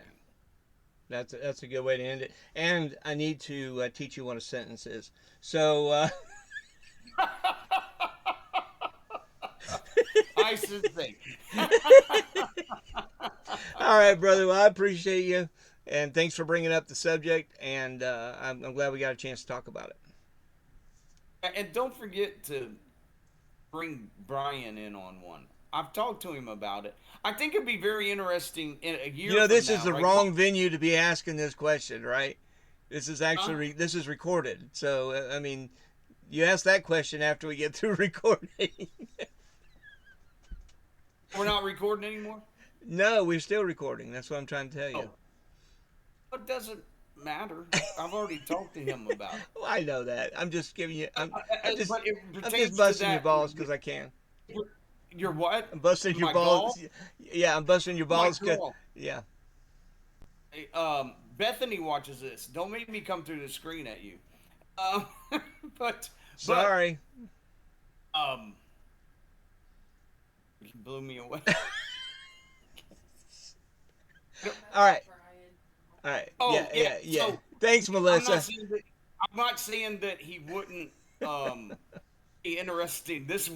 That's a good way to end it. And I need to teach you what a sentence is. So, you. I should think. all right, brother. Well, I appreciate you, and thanks for bringing up the subject. And I'm glad we got a chance to talk about it. And don't forget to bring Brian in on one. I've talked to him about it. I think it'd be very interesting in a year from This is now, the right? wrong venue to be asking this question, right? This is Huh? actually this is recorded. So, I mean, you ask that question after we get through recording. We're not recording anymore? No, we're still recording. That's what I'm trying to tell you. Oh, it doesn't matter. I've already talked to him about it. Well, I know that. I'm just giving you. But it I'm just pertains to busting your that. balls because I can. You're what? I'm busting your My balls. golf? Yeah, I'm busting your My balls. golf. Yeah. Hey, Bethany watches this. Don't make me come through the screen at you. Um, but but Sorry. um, you blew me away. All right. All right. Oh Yeah. yeah. Yeah. Yeah. So Thanks, I'm not Melissa. saying that. I'm not saying that he wouldn't be interested this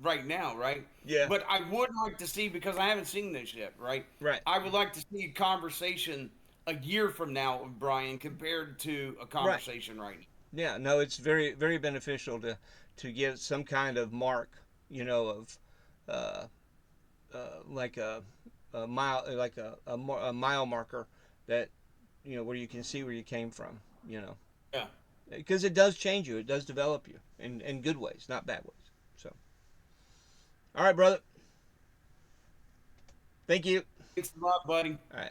right now, right? Yeah. But I would like to see because I haven't seen this yet, right? Right. I would like to see a conversation a year from now of Brian compared to a Right. conversation right now. Yeah. No, it's very very beneficial to get some kind of mark, of uh, like a mile, like a mile marker that where you can see where you came from. Yeah. Because it does change you. It does develop you in good ways, not bad ways. So, all right, brother. Thank you. Thanks a lot, buddy. All right.